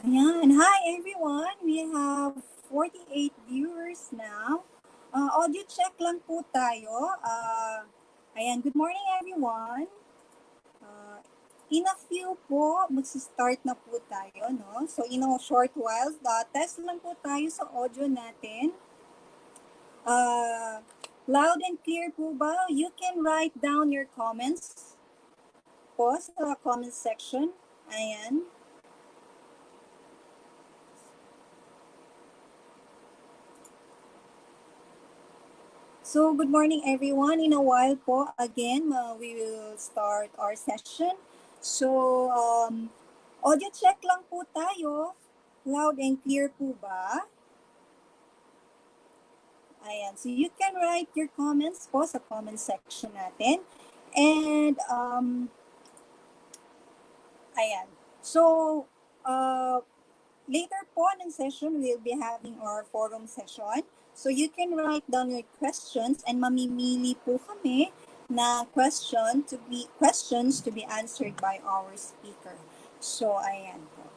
Ayan. Hi, everyone. We have 48 viewers now. Audio check lang po tayo. Ayan, good morning, everyone. Uh, in a few po, magsistart na po tayo, no? So, in a short while, test lang po tayo sa audio natin. Loud and clear po ba? You can write down your comments po sa comment section. Ayan. So, good morning everyone. In a while po, again, we will start our session. So, audio check lang po tayo. Loud and clear po ba? Ayan. So, you can write your comments po sa comment section natin. And, ayan. So, later po ng session, we'll be having our forum session. So you can write down your questions and mamimili po kami na questions to be answered by our speaker. So ayan po.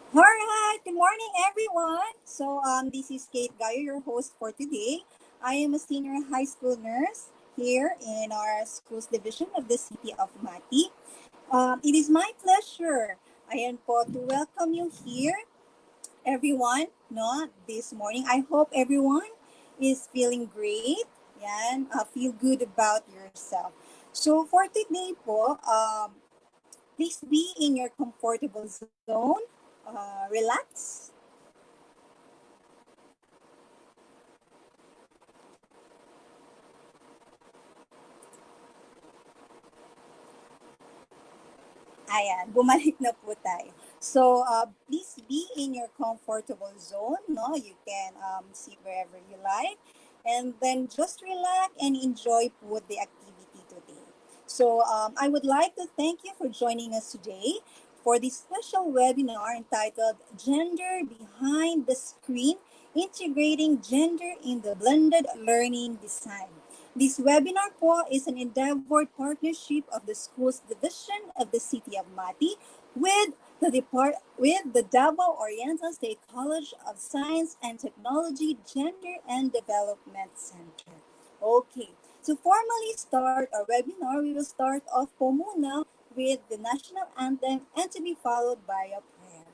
All right, good morning everyone. So this is Kate Gayo, your host for today. I am a senior high school nurse here in our schools division of the city of Mati. It is my pleasure, ayan po, to welcome you here, everyone, no, this morning. I hope everyone is feeling great. Yan, feel good about yourself. So for today po, please be in your comfortable zone. Relax. Ayan, bumalik na po tayo. So, please be in your comfortable zone, no? You can sit wherever you like. And then just relax and enjoy po the activity today. So, I would like to thank you for joining us today for this special webinar entitled Gender Behind the Screen, Integrating Gender in the Blended Learning Design. This webinar po is an endeavored partnership of the Schools Division of the City of Mati with the Davao Oriental State College of Science and Technology Gender and Development Center. Okay, to formally start our webinar, we will start off po muna with the national anthem and to be followed by a prayer.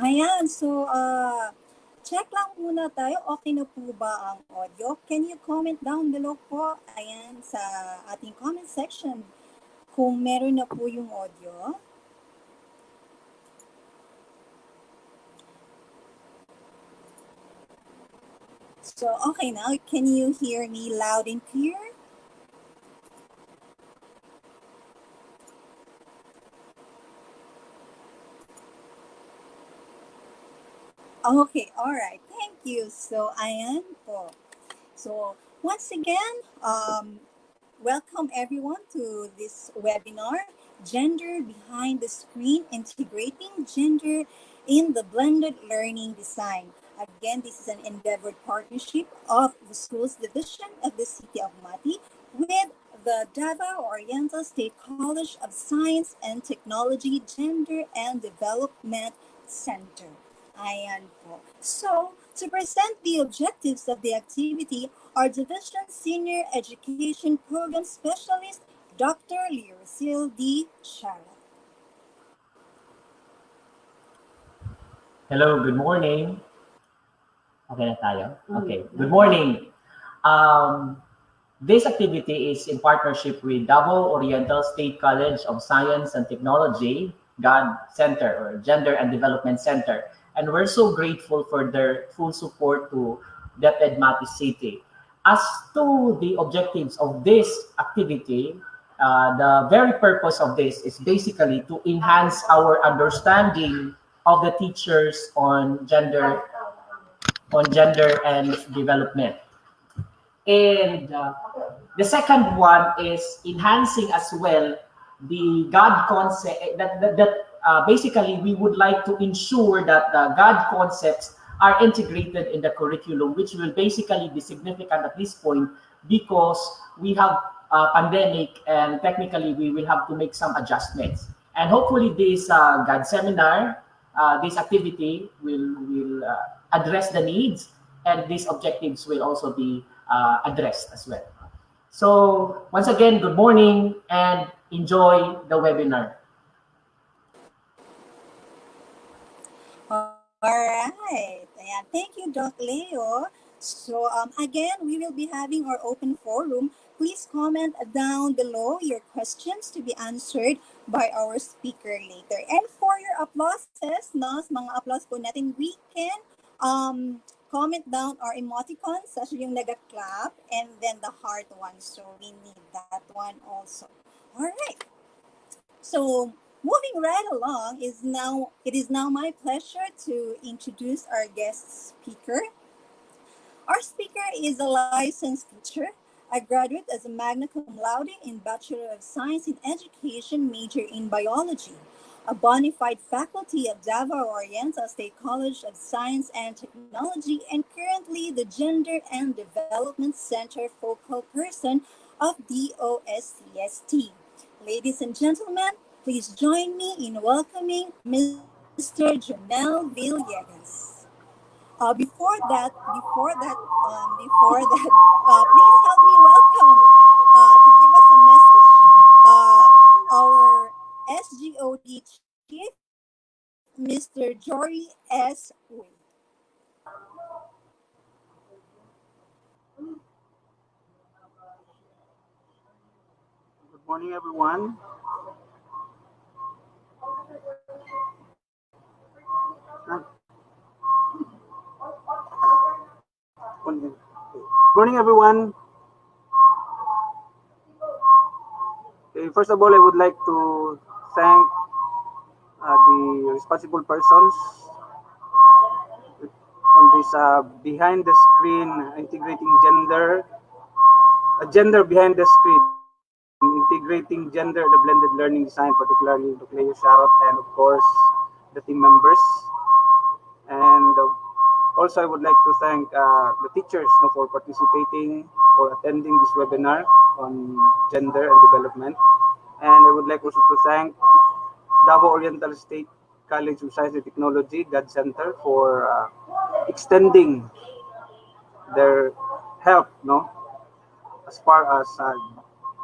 Ayan, so check lang muna tayo. Okay na po ba ang audio? Can you comment down below po? Ayan, sa ating comment section kung meron na po yung audio. So, okay now, can you hear me loud and clear? Okay, all right. Thank you. So, ayan po. So, once again, welcome everyone to this webinar, Gender Behind the Screen, Integrating Gender in the Blended Learning Design. Again, this is an endeavored partnership of the Schools Division of the City of Mati with the Davao Oriental State College of Science and Technology Gender and Development Center. Ayan po. So, to present the objectives of the activity, our Division Senior Education Program Specialist, Dr. Liracil D. Shara. Hello, good morning. Okay na tayo? Okay, good morning. This activity is in partnership with Davao Oriental State College of Science and Technology, GAD Center or Gender and Development Center. And we're so grateful for their full support to DepEd Mati City. As to the objectives of this activity, the very purpose of this is basically to enhance our understanding of the teachers on gender and development. And the second one is enhancing as well the God concept. Basically we would like to ensure that the God concepts are integrated in the curriculum, which will basically be significant at this point because we have a pandemic and technically we will have to make some adjustments. And hopefully this God seminar, this activity will address the needs, and these objectives will also be addressed as well. So once again, good morning and enjoy the webinar. All right. Ayan. Thank you, Doc Leo. So again, we will be having our open forum. Please comment down below your questions to be answered by our speaker later. And for your applauses, no, mga applause po natin, we can comment down our emoticons, such yung nag-clap, and then the heart one. So we need that one also. All right. So moving right along, it is now my pleasure to introduce our guest speaker. Our speaker is a licensed teacher, a graduate as a magna cum laude in Bachelor of Science in Education, major in Biology, a bona fide faculty of Davao Oriental State College of Science and Technology, and currently the Gender and Development Center focal person of DOSCST. Ladies and gentlemen, please join me in welcoming Mr. Jonel Villegas. Please help me welcome to give us a message, our SGOD chief, Mr. Jory S. Uy. Good morning, everyone. Good morning, everyone. First of all, I would like to thank the responsible persons on this behind the screen integrating gender behind the screen, integrating gender, the blended learning design, particularly Dr. Leo Sharot and of course the team members. And also I would like to thank the teachers for participating or attending this webinar on gender and development. And I would like also to thank Davao Oriental State College of Science and Technology, GAD Center, for extending their help as far as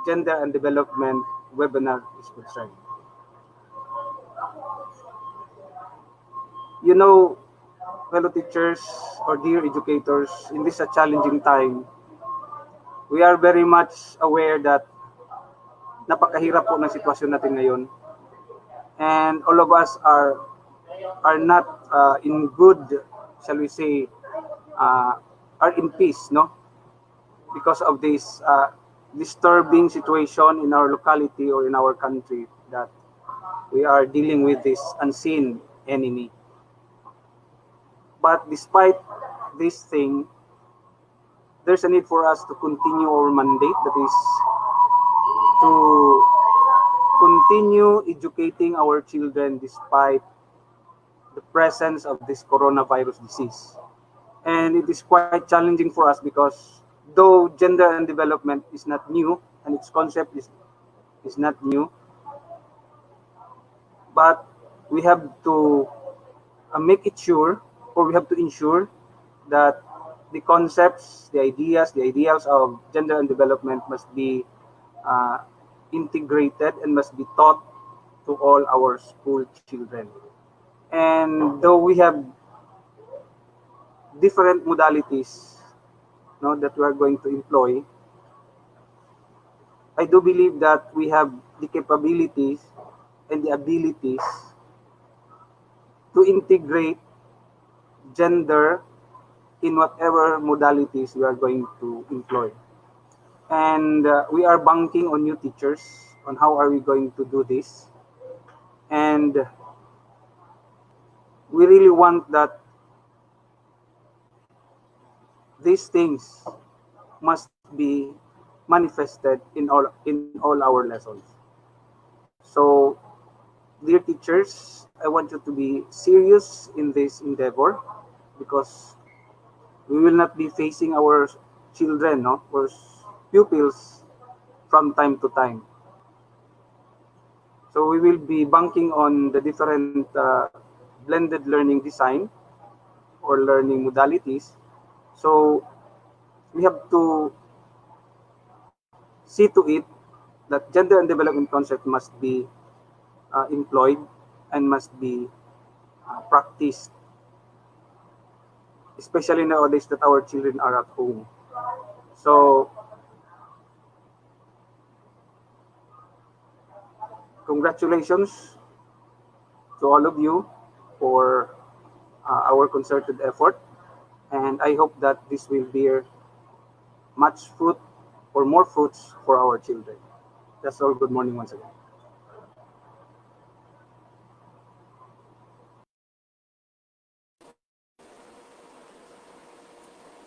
gender and development webinar is concerned. You know, fellow teachers or dear educators, in this a challenging time, we are very much aware that napakahirap po ng sitwasyon natin ngayon. And all of us are not in good, shall we say, uh, are in peace, no? Because of this disturbing situation in our locality or in our country, that we are dealing with this unseen enemy. But despite this thing, there's a need for us to continue our mandate, that is to continue educating our children despite the presence of this coronavirus disease. And it is quite challenging for us because though gender and development is not new and its concept is not new, but we have to make it sure, or we have to ensure that the concepts, the ideals of gender and development must be integrated and must be taught to all our school children. And though we have different modalities, no, that we are going to employ, I do believe that we have the capabilities and the abilities to integrate gender in whatever modalities we are going to employ. And we are banking on new teachers on how are we going to do this. And we really want that these things must be manifested in all our lessons. So, dear teachers, I want you to be serious in this endeavor, because we will not be facing our children, no, or pupils from time to time. So we will be banking on the different blended learning design or learning modalities. So we have to see to it that gender and development concept must be employed and must be practiced, especially nowadays that our children are at home. So congratulations to all of you for our concerted effort, and I hope that this will bear much fruit or more fruits for our children. That's all. Good morning once again.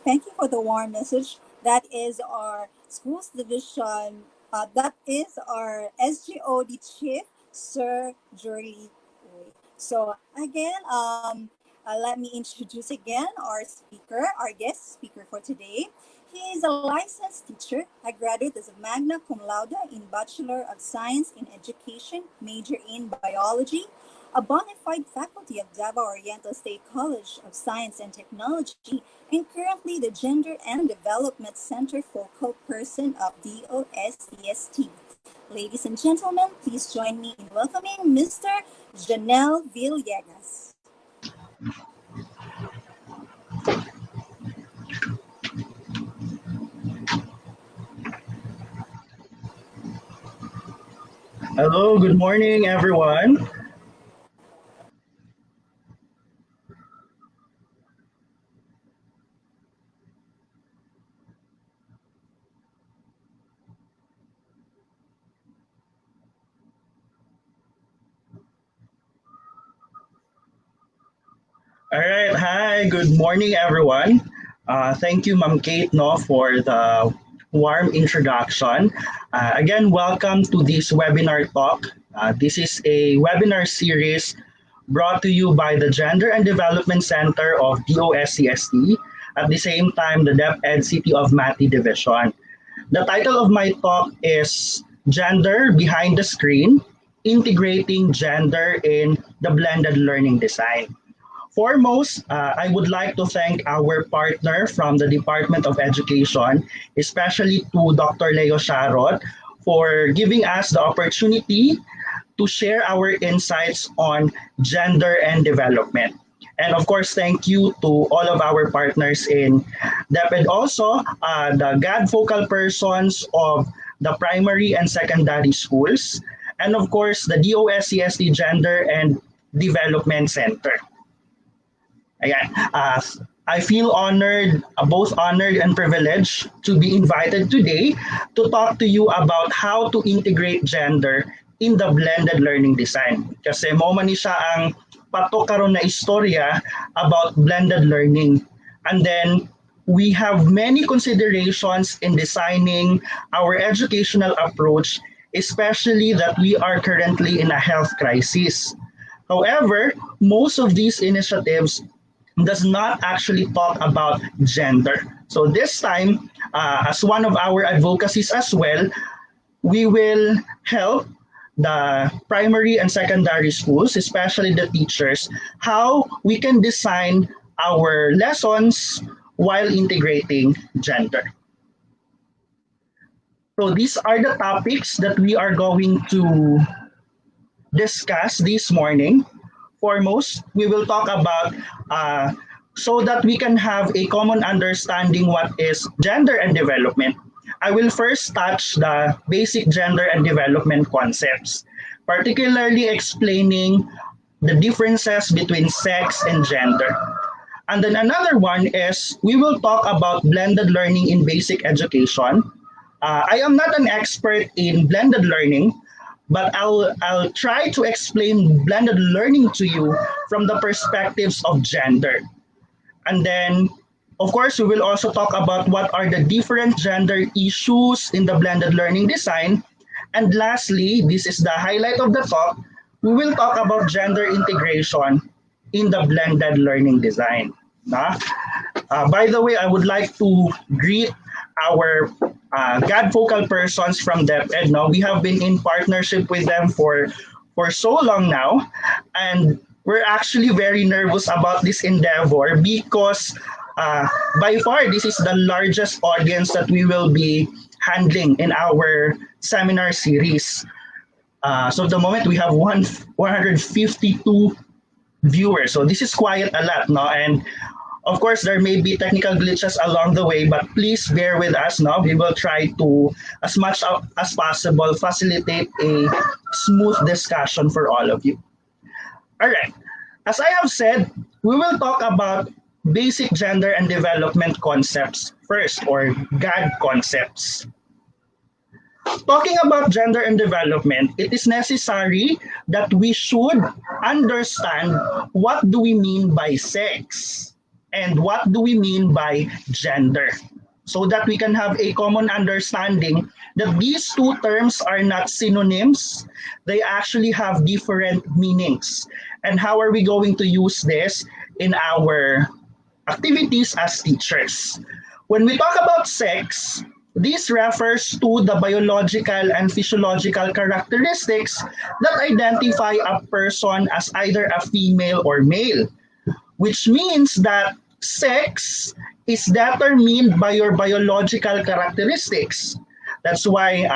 Thank you for the warm message. That is our schools division. That is our SGOD chief, Sir Jurley. So again, let me introduce again our speaker, our guest speaker for today. He is a licensed teacher, a graduate as a magna cum laude in Bachelor of Science in Education, major in Biology, a bona fide faculty of Davao Oriental State College of Science and Technology, and currently the Gender and Development Center focal person of DOSCST. Ladies and gentlemen, please join me in welcoming Mr. Janelle Villegas. Hello, good morning, everyone. All right, hi, good morning, everyone. Thank you, Ma'am Kate, no, for the warm introduction. Again, welcome to this webinar talk. This is a webinar series brought to you by the Gender and Development Center of DOSCST, at the same time, the DepEd City of Mati Division. The title of my talk is Gender Behind the Screen, Integrating Gender in the Blended Learning Design. Foremost, I would like to thank our partner from the Department of Education, especially to Dr. Leo Sharot, for giving us the opportunity to share our insights on gender and development. And of course, thank you to all of our partners in DepEd also, the GAD focal persons of the primary and secondary schools, and of course, the DOSCSD Gender and Development Center. Ayan, I feel honored, both honored and privileged to be invited today to talk to you about how to integrate gender in the blended learning design. Kasi mo man ni siya ang patok karon na istorya about blended learning. And then we have many considerations in designing our educational approach, especially that we are currently in a health crisis. However, most of these initiatives does not actually talk about gender. So this time, as one of our advocacies as well, we will help the primary and secondary schools, especially the teachers, how we can design our lessons while integrating gender. So these are the topics that we are going to discuss this morning. Foremost, we will talk about so that we can have a common understanding what is gender and development. I will first touch the basic gender and development concepts, particularly explaining the differences between sex and gender. And then another one is we will talk about blended learning in basic education. I am not an expert in blended learning, but I'll try to explain blended learning to you from the perspectives of gender. And then, of course, we will also talk about what are the different gender issues in the blended learning design. And lastly, this is the highlight of the talk, we will talk about gender integration in the blended learning design. By the way, I would like to greet our GAD focal persons from DepEd. Now, we have been in partnership with them for so long now, and we're actually very nervous about this endeavor because by far this is the largest audience that we will be handling in our seminar series. So at the moment we have 152 viewers. So this is quite a lot, no? And of course, there may be technical glitches along the way, but please bear with us. No? We will try to, as much as possible, facilitate a smooth discussion for all of you. All right. As I have said, we will talk about basic gender and development concepts first, or GAD concepts. Talking about gender and development, it is necessary that we should understand what do we mean by sex and what do we mean by gender, so that we can have a common understanding that these two terms are not synonyms. They actually have different meanings. And how are we going to use this in our activities as teachers? When we talk about sex, this refers to the biological and physiological characteristics that identify a person as either a female or male, which means that sex is determined by your biological characteristics. That's why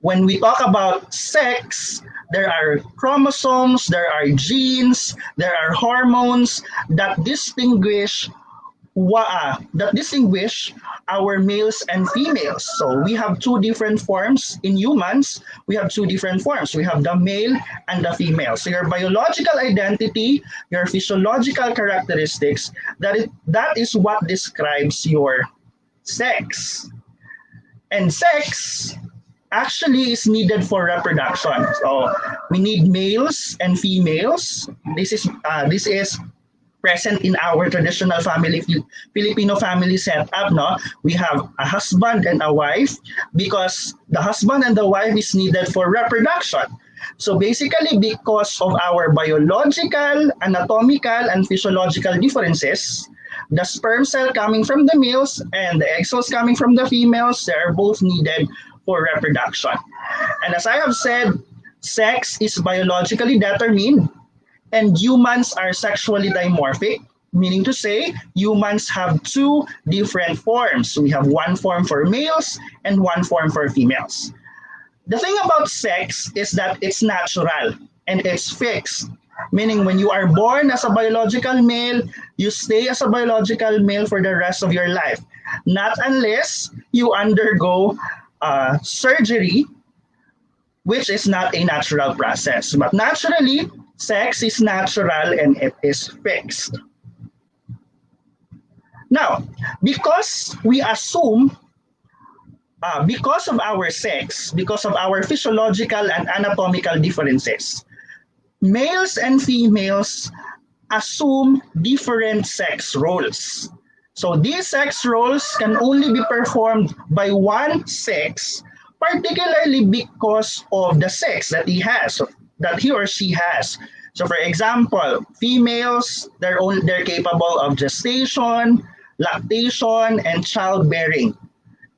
when we talk about sex, there are chromosomes, there are genes, there are hormones that distinguish our males and females. So we have two different forms in humans. We have two different forms. We have the male and the female. So your biological identity, your physiological characteristics, that is what describes your sex. And sex actually is needed for reproduction. So we need males and females. This is present in our traditional family, Filipino family setup. No, we have a husband and a wife because the husband and the wife is needed for reproduction. So basically, because of our biological, anatomical, and physiological differences, the sperm cell coming from the males and the egg cells coming from the females, they are both needed for reproduction. And as I have said, sex is biologically determined, and humans are sexually dimorphic, meaning to say humans have two different forms. We have one form for males and one form for females. The thing about sex is that it's natural and it's fixed. Meaning when you are born as a biological male, you stay as a biological male for the rest of your life. Not unless you undergo surgery, which is not a natural process. But naturally, sex is natural and it is fixed. Now, because we assume, because of our sex, because of our physiological and anatomical differences, males and females assume different sex roles. So these sex roles can only be performed by one sex, particularly because of the sex that he or she has. So for example, females, they're capable of gestation, lactation, and childbearing,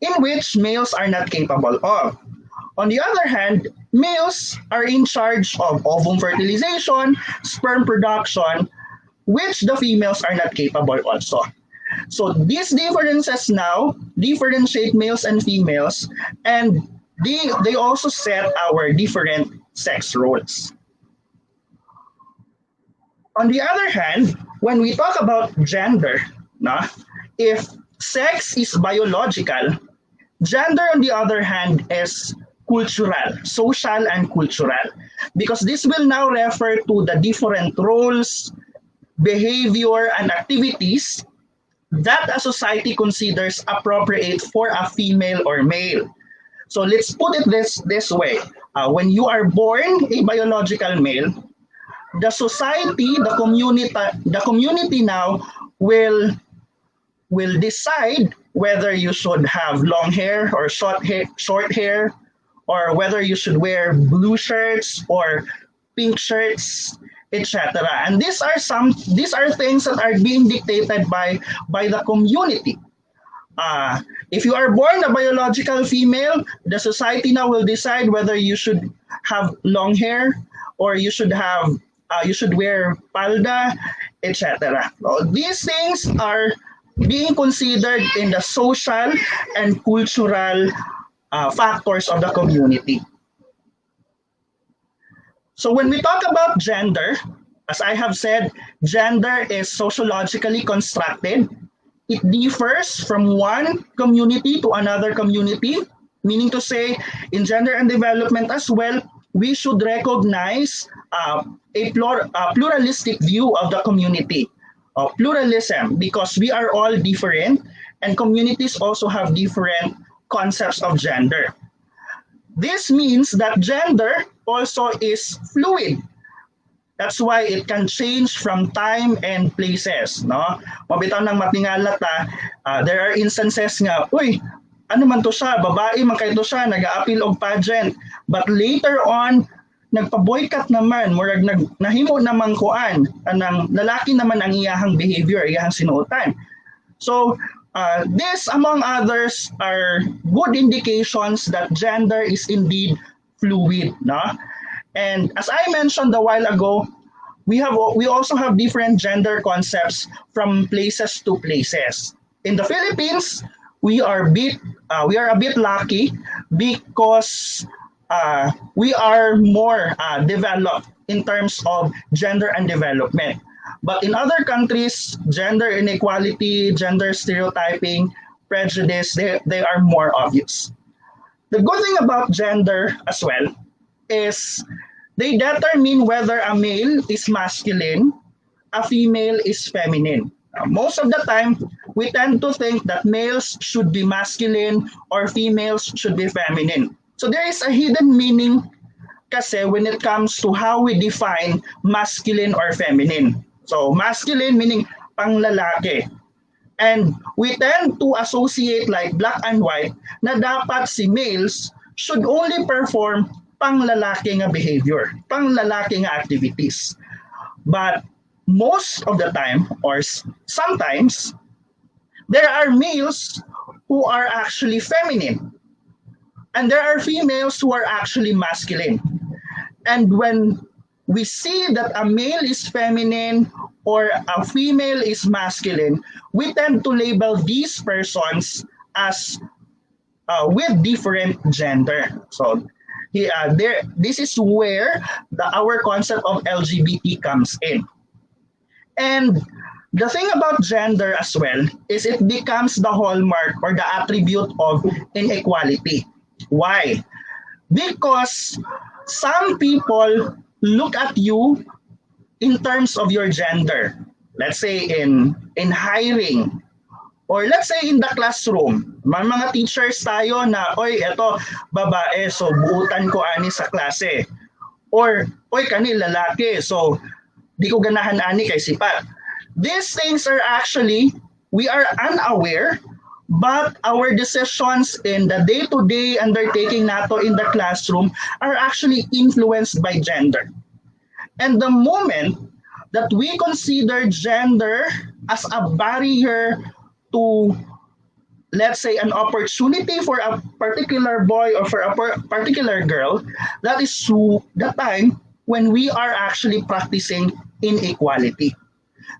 in which males are not capable of. On the other hand, males are in charge of ovum fertilization, sperm production, which the females are not capable also. So these differences now differentiate males and females, and they also set our different sex roles. On the other hand, when we talk about gender, if sex is biological, gender on the other hand is cultural, social and cultural, because this will now refer to the different roles, behavior, and activities that a society considers appropriate for a female or male. So let's put it this way. When you are born a biological male, the society, the community now will decide whether you should have long hair or short hair, or whether you should wear blue shirts or pink shirts, etc. And these are things that are being dictated by the community. If you are born a biological female, the society now will decide whether you should have long hair or you should wear palda, etc. So these things are being considered in the social and cultural factors of the community. So when we talk about gender, as I have said, gender is sociologically constructed. It differs from one community to another community, meaning to say, in gender and development as well, we should recognize a pluralistic view of the community, pluralism, because we are all different and communities also have different concepts of gender. This means that gender also is fluid. That's why it can change from time and places. No? Mabitaw ng matingala there are instances nga, uy, ano man to siya, babae man kayo to siya, nag-a-appeal og pageant. But later on, nagpa-boycott naman, murag nahimo namang kuan, anang lalaki naman ang iyahang behavior, iyahang sinuotan. So, this, among others, are good indications that gender is indeed fluid. No? And as I mentioned a while ago, we also have different gender concepts from places to places. In the Philippines, we are a bit lucky because we are more developed in terms of gender and development. But in other countries, gender inequality, gender stereotyping, prejudice, they are more obvious. The good thing about gender as well is they determine whether a male is masculine, a female is feminine. Most of the time, we tend to think that males should be masculine or females should be feminine. So there is a hidden meaning kasi when it comes to how we define masculine or feminine. So masculine meaning panglalaki. And we tend to associate like black and white na dapat si males should only perform panglalaki nga behavior, panglalaki nga activities. But most of the time, or sometimes, there are males who are actually feminine. And there are females who are actually masculine. And when we see that a male is feminine or a female is masculine, we tend to label these persons as with different gender. So This is where our concept of LGBT comes in. And the thing about gender as well is it becomes the hallmark or the attribute of inequality. Why? Because some people look at you in terms of your gender. Let's say in hiring, or let's say in the classroom. May mga teachers tayo na, oy, eto, babae, so buutan ko ani sa klase. Or, oy, kani lalaki, so di ko ganahan ani kay sipat. These things are actually, we are unaware, but our decisions in the day-to-day undertaking nato in the classroom are actually influenced by gender. And the moment that we consider gender as a barrier to, let's say, an opportunity for a particular boy or for a particular girl, that is the time when we are actually practicing inequality.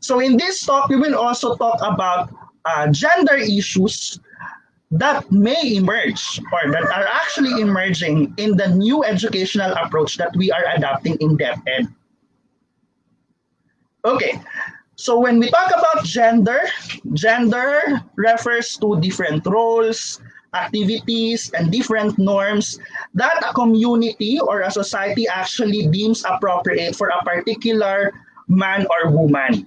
So in this talk, we will also talk about gender issues that may emerge or that are actually emerging in the new educational approach that we are adopting in DepEd. Okay, so when we talk about gender, gender refers to different roles, activities, and different norms that a community or a society actually deems appropriate for a particular man or woman.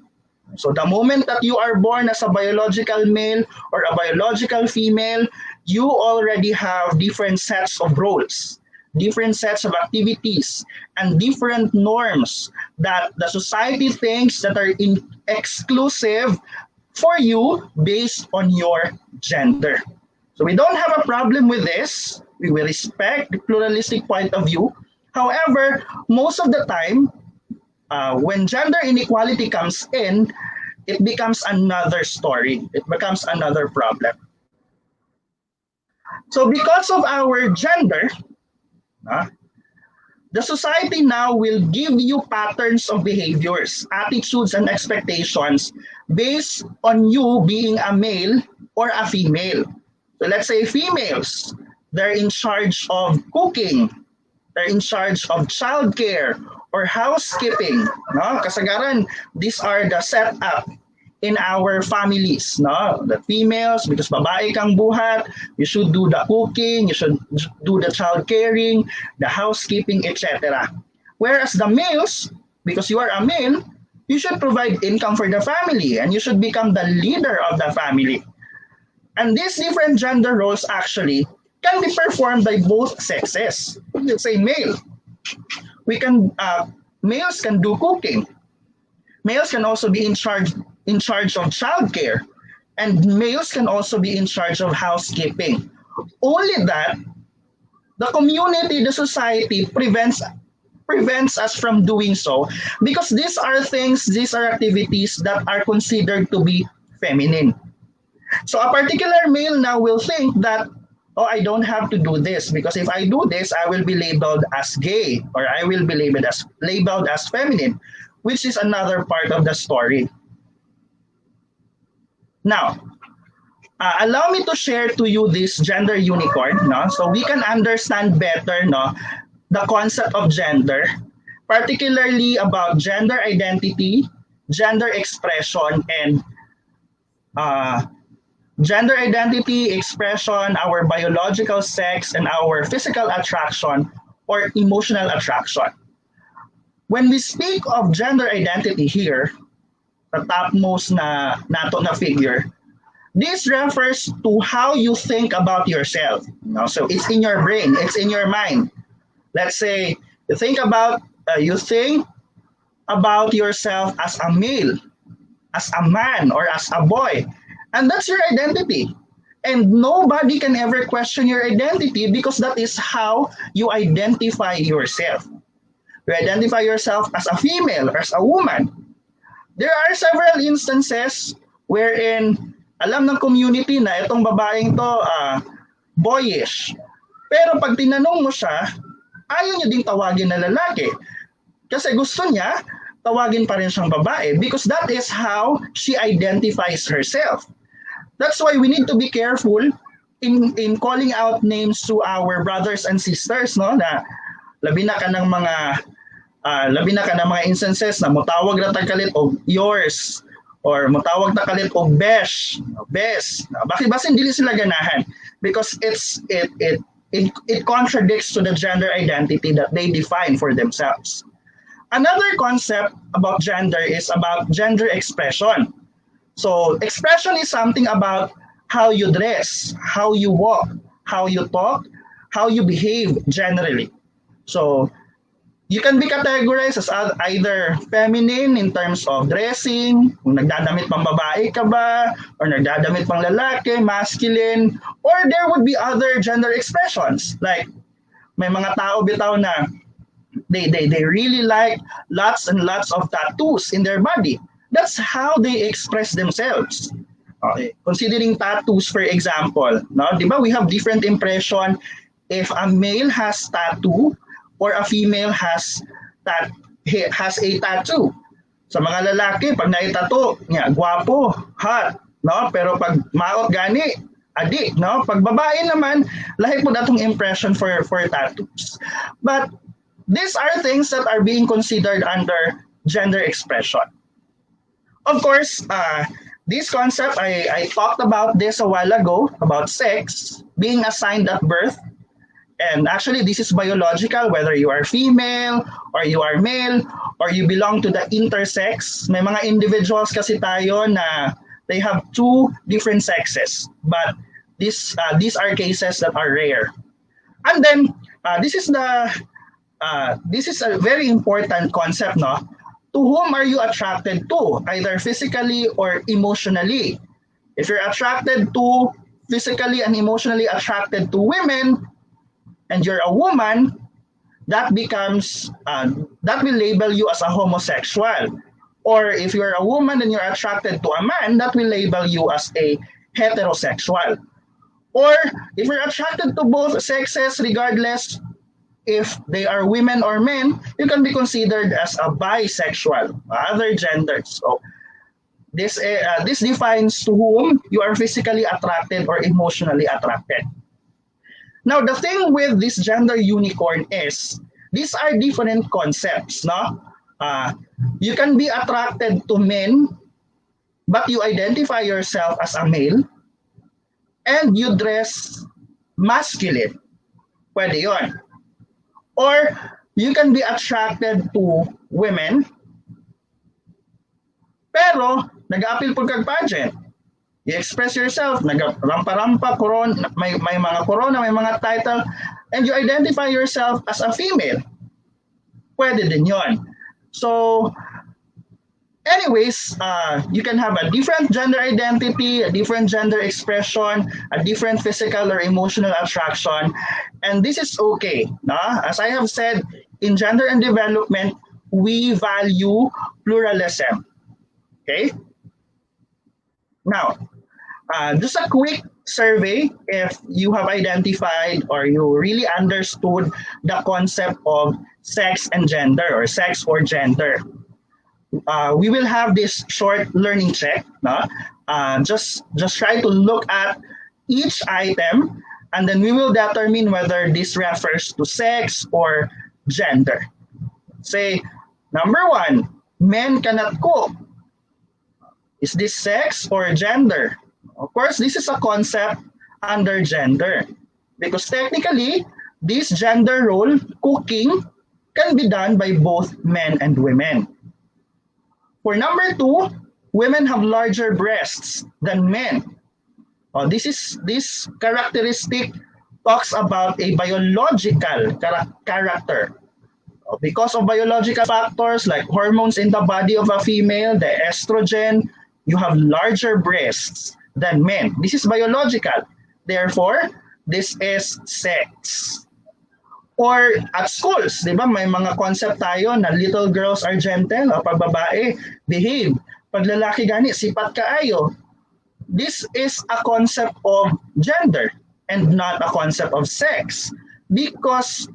So the moment that you are born as a biological male or a biological female, you already have different sets of roles, different sets of activities, and different norms that the society thinks that are exclusive for you based on your gender. So we don't have a problem with this. We will respect the pluralistic point of view. However, most of the time, when gender inequality comes in, it becomes another story. It becomes another problem. So because of our gender, the society now will give you patterns of behaviors, attitudes, and expectations based on you being a male or a female. So let's say females, they're in charge of cooking, they're in charge of childcare or housekeeping. No? Kasagaran, these are the setup in our families. No? The females, because babae kang buhat, you should do the cooking, you should do the child caring, the housekeeping, etc. Whereas the males, because you are a male, you should provide income for the family and you should become the leader of the family. And these different gender roles actually can be performed by both sexes. Let's say male. Males can do cooking. Males can also be in charge of childcare, and males can also be in charge of housekeeping. Only that the community, the society prevents us from doing so because these are activities that are considered to be feminine. So a particular male now will think that, oh, I don't have to do this because if I do this, I will be labeled as gay or I will be labeled as feminine, which is another part of the story. Now, allow me to share to you this gender unicorn, no? So we can understand better, no, the concept of gender, particularly about gender identity, gender expression, and gender identity, expression, our biological sex, and our physical attraction or emotional attraction. When we speak of gender identity here, the topmost na nato na figure, this refers to how you think about yourself. No? So it's in your brain, it's in your mind. Let's say you think about yourself as a male, as a man, or as a boy. And that's your identity. And nobody can ever question your identity because that is how you identify yourself. You identify yourself as a female or as a woman. There are several instances wherein alam ng community na itong babaeng to boyish. Pero pag tinanong mo siya, ayaw niya ding tawagin na lalaki. Kasi gusto niya, tawagin pa rin siyang babae because that is how she identifies herself. That's why we need to be careful in calling out names to our brothers and sisters, no, na labi na ka ng mga instances na mutawag na tagkalit og yours or mutawag ta kalit og besh, bes. Bakit basin dili sila ganahan? Because it contradicts to the gender identity that they define for themselves. Another concept about gender is about gender expression. So expression is something about how you dress, how you walk, how you talk, how you behave generally. So you can be categorized as either feminine in terms of dressing, kung nagdadamit pang babae ka ba, or nagdadamit pang lalaki, masculine, or there would be other gender expressions. Like, may mga tao bitaw na they really like lots and lots of tattoos in their body. That's how they express themselves. Okay. Considering tattoos, for example, no, di ba we have different impression if a male has tattoo or a female has a tattoo. Sa mga lalaki, pag naitato, gwapo, hot, no? Pero pag maot gani, adik, no? Pag babae naman, lahi po datong impression for tattoos. But these are things that are being considered under gender expression. Of course, this concept, I talked about this a while ago, about sex being assigned at birth. And actually, this is biological, whether you are female or you are male or you belong to the intersex. May mga individuals kasi tayo na they have two different sexes, but these are cases that are rare. And then this is a very important concept, no? To whom are you attracted to, either physically or emotionally? If you're attracted to physically and emotionally attracted to women, and you're a woman, that becomes that will label you as a homosexual. Or if you're a woman and you're attracted to a man, that will label you as a heterosexual. Or if you're attracted to both sexes, regardless if they are women or men, you can be considered as a bisexual, other genders. So this defines to whom you are physically attracted or emotionally attracted. Now, the thing with this gender unicorn is, these are different concepts, no? You can be attracted to men, but you identify yourself as a male, and you dress masculine. Pwede yun. Or, you can be attracted to women, pero nag-appeal po kag pageant. You express yourself, nag-rampa-rampa, corona, may mga corona, may mga title, and you identify yourself as a female. Pwede din yun. So, anyways, you can have a different gender identity, a different gender expression, a different physical or emotional attraction, and this is okay. No? As I have said, in gender and development, we value pluralism. Okay? Now, just a quick survey if you have identified or you really understood the concept of sex and gender, or sex or gender. We will have this short learning check. No? Just try to look at each item, and then we will determine whether this refers to sex or gender. Say, number 1, men cannot cook. Is this sex or gender? Of course, this is a concept under gender, because technically, this gender role, cooking, can be done by both men and women. For number 2, women have larger breasts than men. This characteristic talks about a biological character. Because of biological factors like hormones in the body of a female, the estrogen, you have larger breasts than men. This is biological. Therefore, this is sex. Or at schools, di ba, may mga concept tayo na little girls are gentle, o pag babae, behave. Pag lalaki gani, sipat kaayo. This is a concept of gender and not a concept of sex, because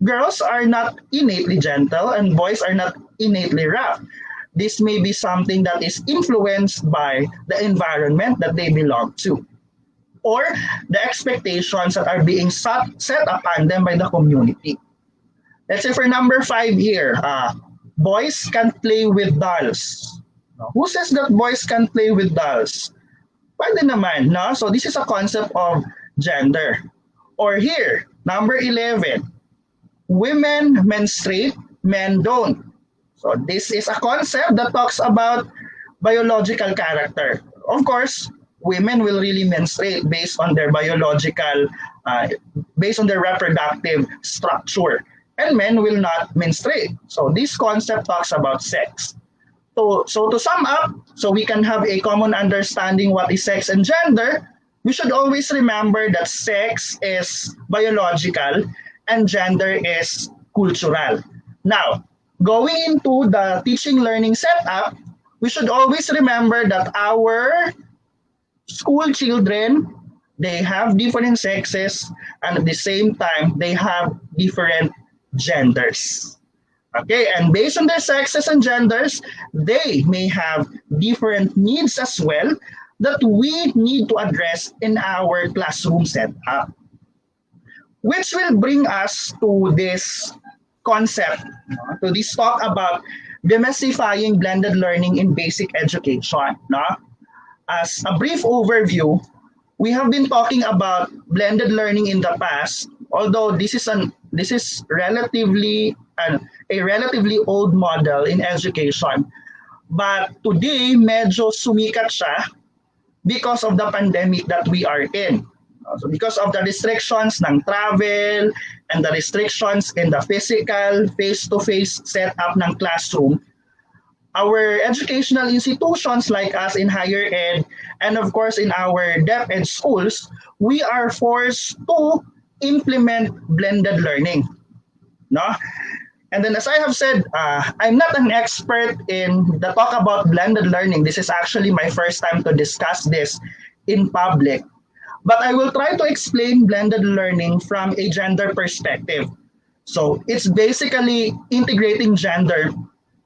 girls are not innately gentle and boys are not innately rough. This may be something that is influenced by the environment that they belong to. or the expectations that are being set upon them by the community. Let's say for number 5 here, boys can't play with dolls. Who says that boys can't play with dolls? Pwede naman, no? So this is a concept of gender. Or here, number 11, women menstruate, men don't. So this is a concept that talks about biological character. Of course, women will really menstruate based on their biological, based on their reproductive structure. And men will not menstruate. So this concept talks about sex. So to sum up, so we can have a common understanding what is sex and gender, we should always remember that sex is biological and gender is cultural. Now, going into the teaching learning setup, we should always remember that our school children, they have different sexes and at the same time, they have different genders. Okay, and based on their sexes and genders, they may have different needs as well that we need to address in our classroom setup. Which will bring us to this concept, to this talk about demystifying blended learning in basic education. As a brief overview, we have been talking about blended learning in the past, although this is relatively a relatively old model in education. But today, medyo sumikat siya because of the pandemic that we are in. So because of the restrictions ng travel and the restrictions in the physical face-to-face setup ng classroom, our educational institutions like us in higher ed and of course in our DepEd schools, we are forced to implement blended learning. No? And then as I have said, I'm not an expert in the talk about blended learning. This is actually my first time to discuss this in public. But I will try to explain blended learning from a gender perspective. So it's basically integrating gender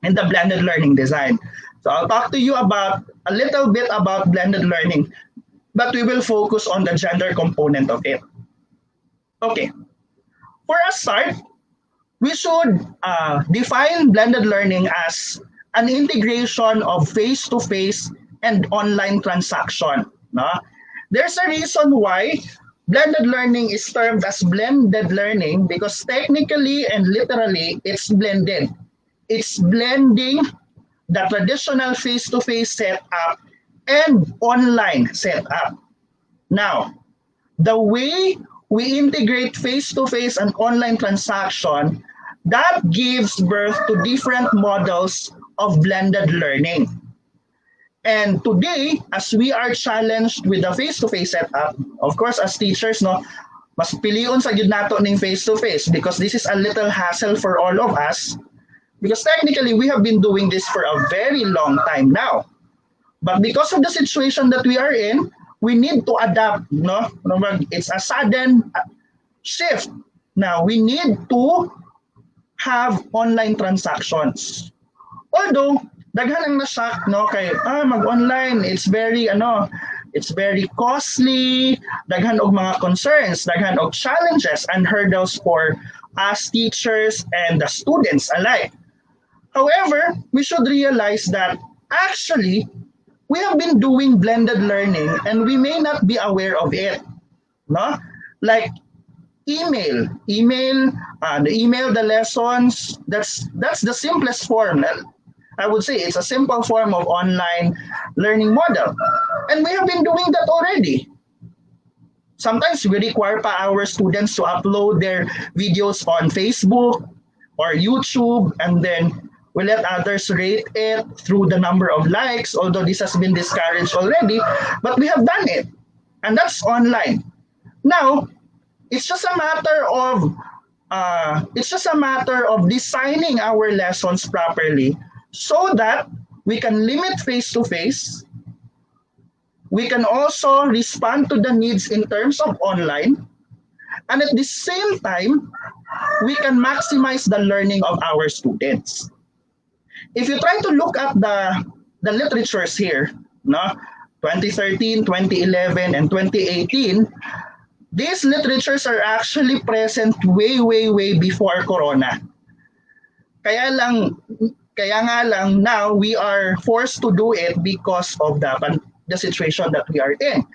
in the blended learning design. So I'll talk to you about a little bit about blended learning, but we will focus on the gender component of it. Okay, for a start, we should define blended learning as an integration of face-to-face and online transaction. No? There's a reason why blended learning is termed as blended learning because technically and literally it's blended. It's blending the traditional face-to-face setup and online setup. Now, the way we integrate face-to-face and online transaction, that gives birth to different models of blended learning. And today, as we are challenged with the face-to-face setup, of course, as teachers, no, mas piliun sa gyud nato ning face-to-face because this is a little hassle for all of us. Because technically, we have been doing this for a very long time now. But because of the situation that we are in, we need to adapt. No? It's a sudden shift. Now, we need to have online transactions. Although, daghan ang na-shock, no, kay mag-online, it's very costly, daghan og mga concerns, daghan og challenges and hurdles for us teachers and the students alike. However, we should realize that actually, we have been doing blended learning and we may not be aware of it. No? Like email, the lessons, that's the simplest form. I would say it's a simple form of online learning model. And we have been doing that already. Sometimes we require pa our students to upload their videos on Facebook or YouTube, and then we let others rate it through the number of likes, although this has been discouraged already, but we have done it. And that's online. Now, it's just a matter of designing our lessons properly so that we can limit face-to-face. We can also respond to the needs in terms of online. And at the same time, we can maximize the learning of our students. If you try to look at the literatures here, no, 2013, 2011, and 2018, these literatures are actually present way before Corona. Kaya nga lang now we are forced to do it because of the situation that we are in.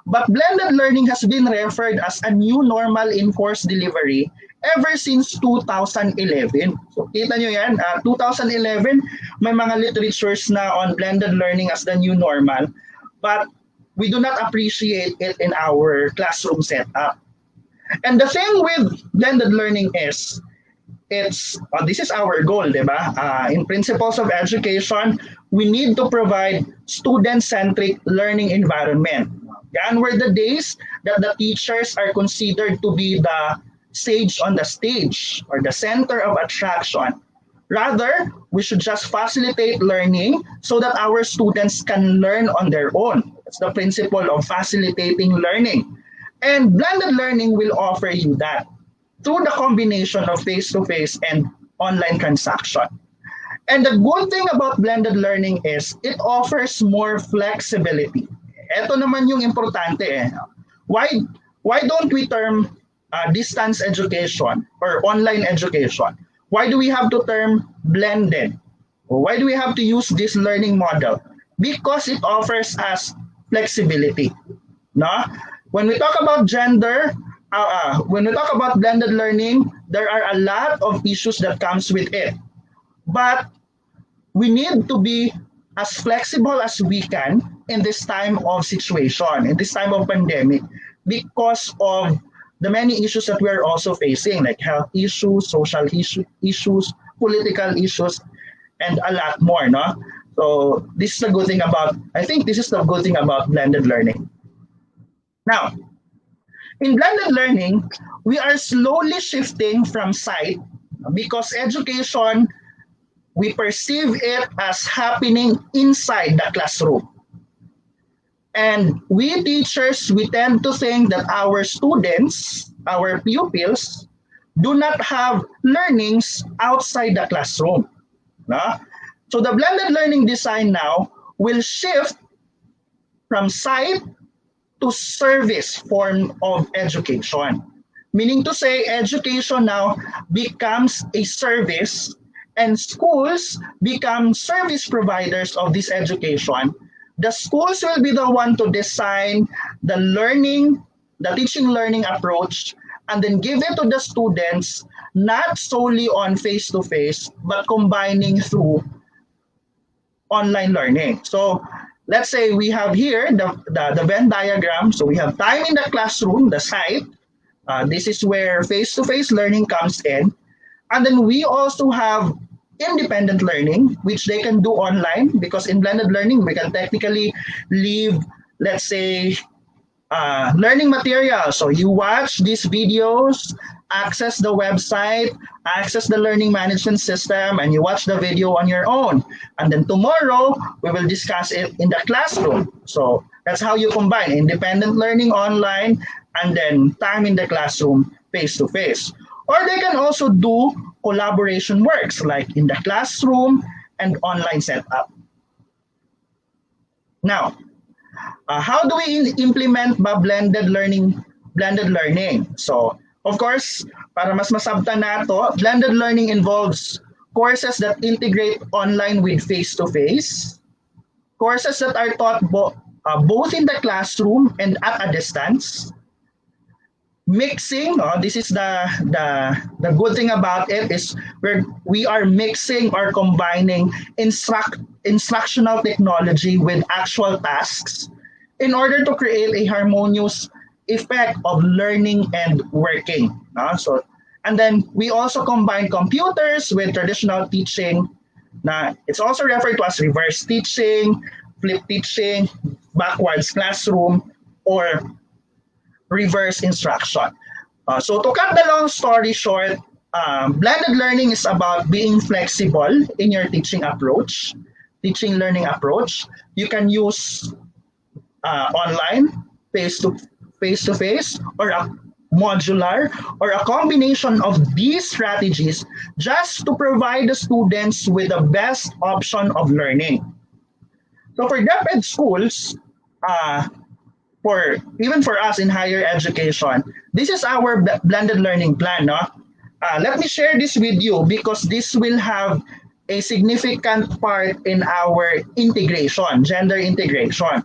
But blended learning has been referred as a new normal in course delivery ever since 2011. So kita nyo yan, 2011, may mga literatures na on blended learning as the new normal, but we do not appreciate it in our classroom setup. And the thing with blended learning is, this is our goal, di ba? In Principles of Education, we need to provide student-centric learning environment. Yan were the days that the teachers are considered to be the sage on the stage or the center of attraction. Rather, we should just facilitate learning so that our students can learn on their own. That's the principle of facilitating learning. And blended learning will offer you that through the combination of face-to-face and online transaction. And the good thing about blended learning is it offers more flexibility. Ito naman yung importante eh. Why don't we term distance education or online education? Why do we have to term blended? Or why do we have to use this learning model? Because it offers us flexibility. No? When we talk about gender, when we talk about blended learning, there are a lot of issues that comes with it. But we need to be as flexible as we can in this time of situation, in this time of pandemic, because of the many issues that we are also facing, like health issues, social issues, political issues, and a lot more, no? So this is the good thing about, I think this is the good thing about blended learning. Now, in blended learning, we are slowly shifting from sight because education, we perceive it as happening inside the classroom. And we teachers, we tend to think that our students, our pupils, do not have learnings outside the classroom. No? So the blended learning design now will shift from sight to service form of education. Meaning to say, education now becomes a service and schools become service providers of this education. The schools will be the one to design the learning, the teaching learning approach, and then give it to the students, not solely on face-to-face, but combining through online learning. So let's say we have here the Venn diagram. So we have time in the classroom, the site. This is where face-to-face learning comes in. And then we also have independent learning, which they can do online, because in blended learning, we can technically leave, let's say, learning material. So you watch these videos, access the website, access the learning management system, and you watch the video on your own. And then tomorrow, we will discuss it in the classroom. So that's how you combine independent learning online and then time in the classroom face-to-face. Or they can also do collaboration works like in the classroom and online setup. Now, how do we implement blended learning? So, of course, para mas masabta nato, blended learning involves courses that integrate online with face-to-face, courses that are taught both in the classroom and at a distance. Mixing, this is the good thing about it, is where we are mixing or combining instructional technology with actual tasks in order to create a harmonious effect of learning and working. And then we also combine computers with traditional teaching. It's also referred to as reverse teaching, flip teaching, backwards classroom, or reverse instruction. So to cut the long story short, blended learning is about being flexible in your teaching learning approach. You can use online, face-to-face, or a modular, or a combination of these strategies just to provide the students with the best option of learning. So for DepEd schools, uh, for even for us in higher education, this is our blended learning plan. No? Let me share this with you because this will have a significant part in our integration, gender integration.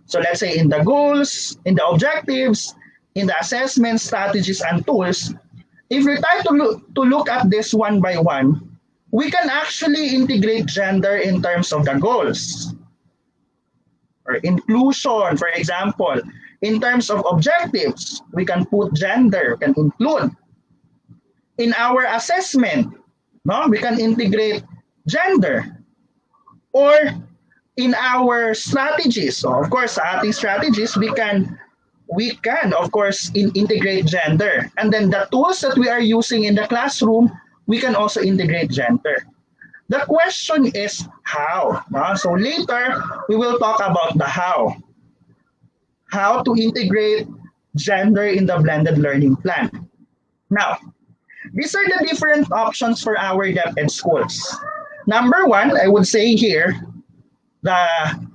So let's say in the goals, in the objectives, in the assessment strategies and tools, if we try to look at this one by one, we can actually integrate gender in terms of the goals or inclusion, for example. In terms of objectives, we can put gender, we can include. In our assessment, no, we can integrate gender. Or in our strategies, so of course, sa ating strategies, we can of course integrate gender. And then the tools that we are using in the classroom, we can also integrate gender. The question is how. So later, we will talk about the how. How to integrate gender in the blended learning plan. Now, these are the different options for our DepEd schools. Number one, I would say here, the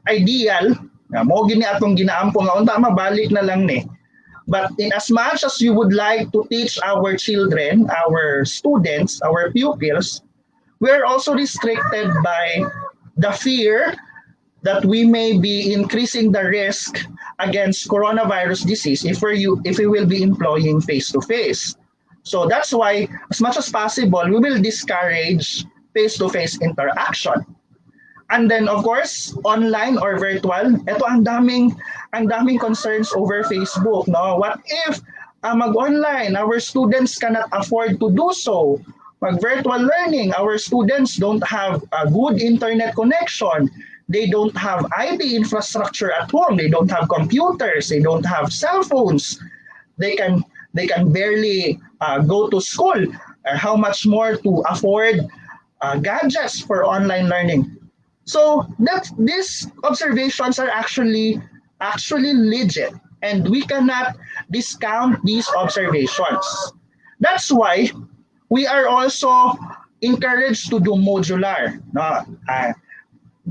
ideal, mo gini atong ginaampo nga unta mabalik na lang ni. But in as much as you would like to teach our children, our students, our pupils, we're also restricted by the fear that we may be increasing the risk against coronavirus disease if we will be employing face-to-face. So that's why, as much as possible, we will discourage face-to-face interaction. And then, of course, online or virtual, ito ang daming concerns over Facebook. No? What if mag-online, our students cannot afford to do so? Mag-virtual learning, our students don't have a good internet connection. They don't have IT infrastructure at home. They don't have computers. They don't have cell phones. They can barely go to school. How much more to afford gadgets for online learning? So these observations are actually legit, and we cannot discount these observations. That's why we are also encouraged to do modular. No?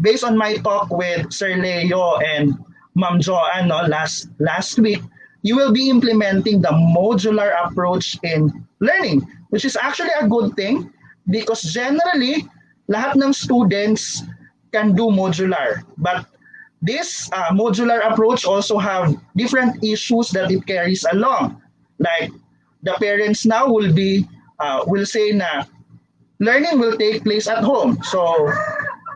Based on my talk with Sir Leo and Ma'am Joanne last week, you will be implementing the modular approach in learning, which is actually a good thing because generally, lahat ng students can do modular. But this modular approach also have different issues that it carries along. Like the parents now will say na learning will take place at home. So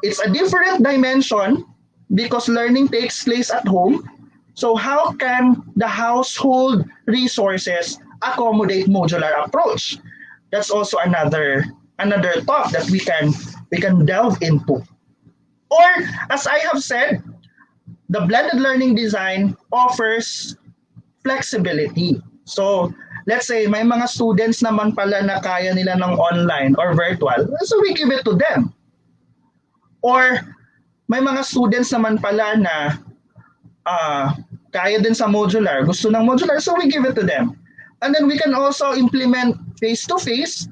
it's a different dimension because learning takes place at home. So how can the household resources accommodate modular approach? That's also another thought that we can delve into. Or as I have said, the blended learning design offers flexibility. So let's say may mga students naman pala na kaya nila ng online or virtual, so we give it to them. Or may mga students naman pala na kaya din sa modular, gusto ng modular, so we give it to them. And then we can also implement face-to-face,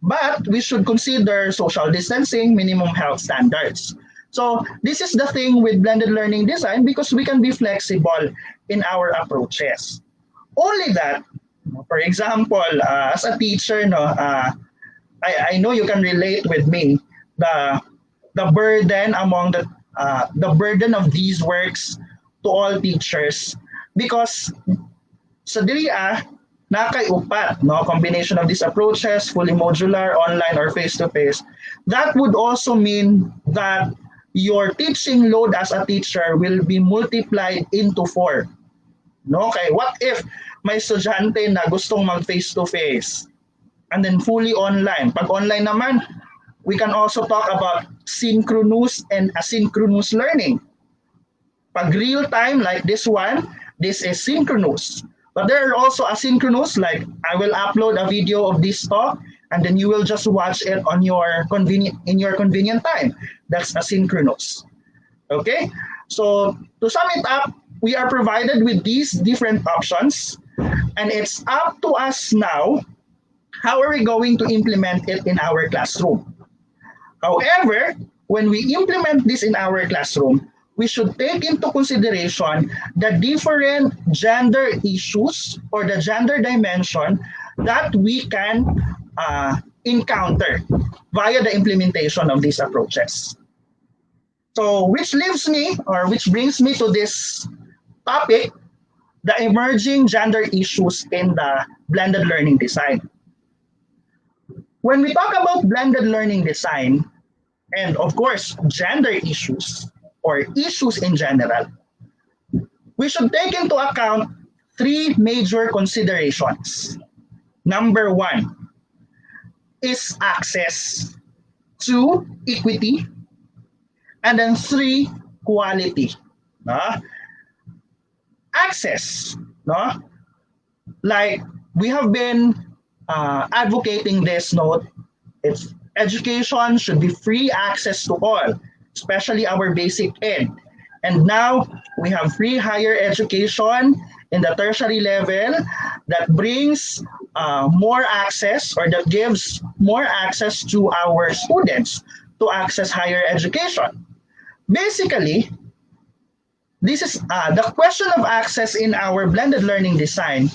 but we should consider social distancing, minimum health standards. So this is the thing with blended learning design because we can be flexible in our approaches. Only that, for example, as a teacher, I know you can relate with me the burden among the burden of these works to all teachers because sa diri nakay upat, no, combination of these approaches, fully modular, online or face-to-face. That would also mean that your teaching load as a teacher will be multiplied into 4. No, okay, what if may estudyante na gustong mag face-to-face and then fully online? Pag online naman, we can also talk about synchronous and asynchronous learning. Pag real time like this one, this is synchronous. But there are also asynchronous, like I will upload a video of this talk and then you will just watch it on your convenient time. That's asynchronous. Okay? So to sum it up, we are provided with these different options and it's up to us now how are we going to implement it in our classroom. However, when we implement this in our classroom, we should take into consideration the different gender issues or the gender dimension that we can encounter via the implementation of these approaches. So which brings me to this topic, the emerging gender issues in the blended learning design. When we talk about blended learning design, and of course, gender issues or issues in general, we should take into account three major considerations. Number one is access. Two, equity. And then three, quality. Access. Like we have been advocating this note, it's education should be free access to all, especially our basic ed. And now we have free higher education in the tertiary level that brings more access, or that gives more access to our students to access higher education. Basically, this is the question of access in our blended learning design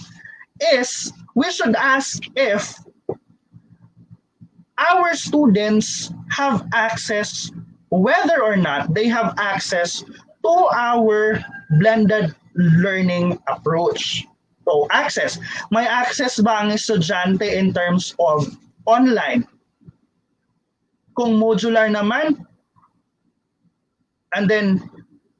is we should ask if our students have access, whether or not they have access to our blended learning approach. So access. May access ba ang estudyante in terms of online? Kung modular naman, and then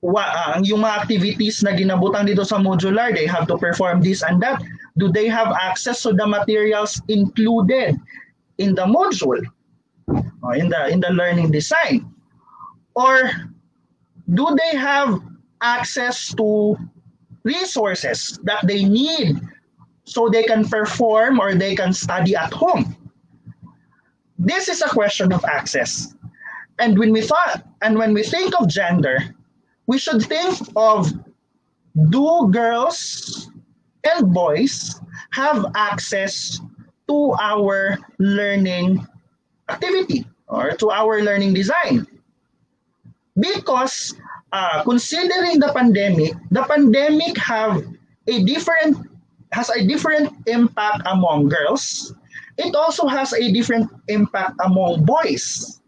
yung mga activities na ginabutang dito sa modular, they have to perform this and that. Do they have access to the materials included in the module, in the learning design? Or do they have access to resources that they need so they can perform or they can study at home? This is a question of access. And when we think of gender, we should think of, do girls and boys have access to our learning activity or to our learning design? Because considering the pandemic has a different impact among girls. It also has a different impact among boys.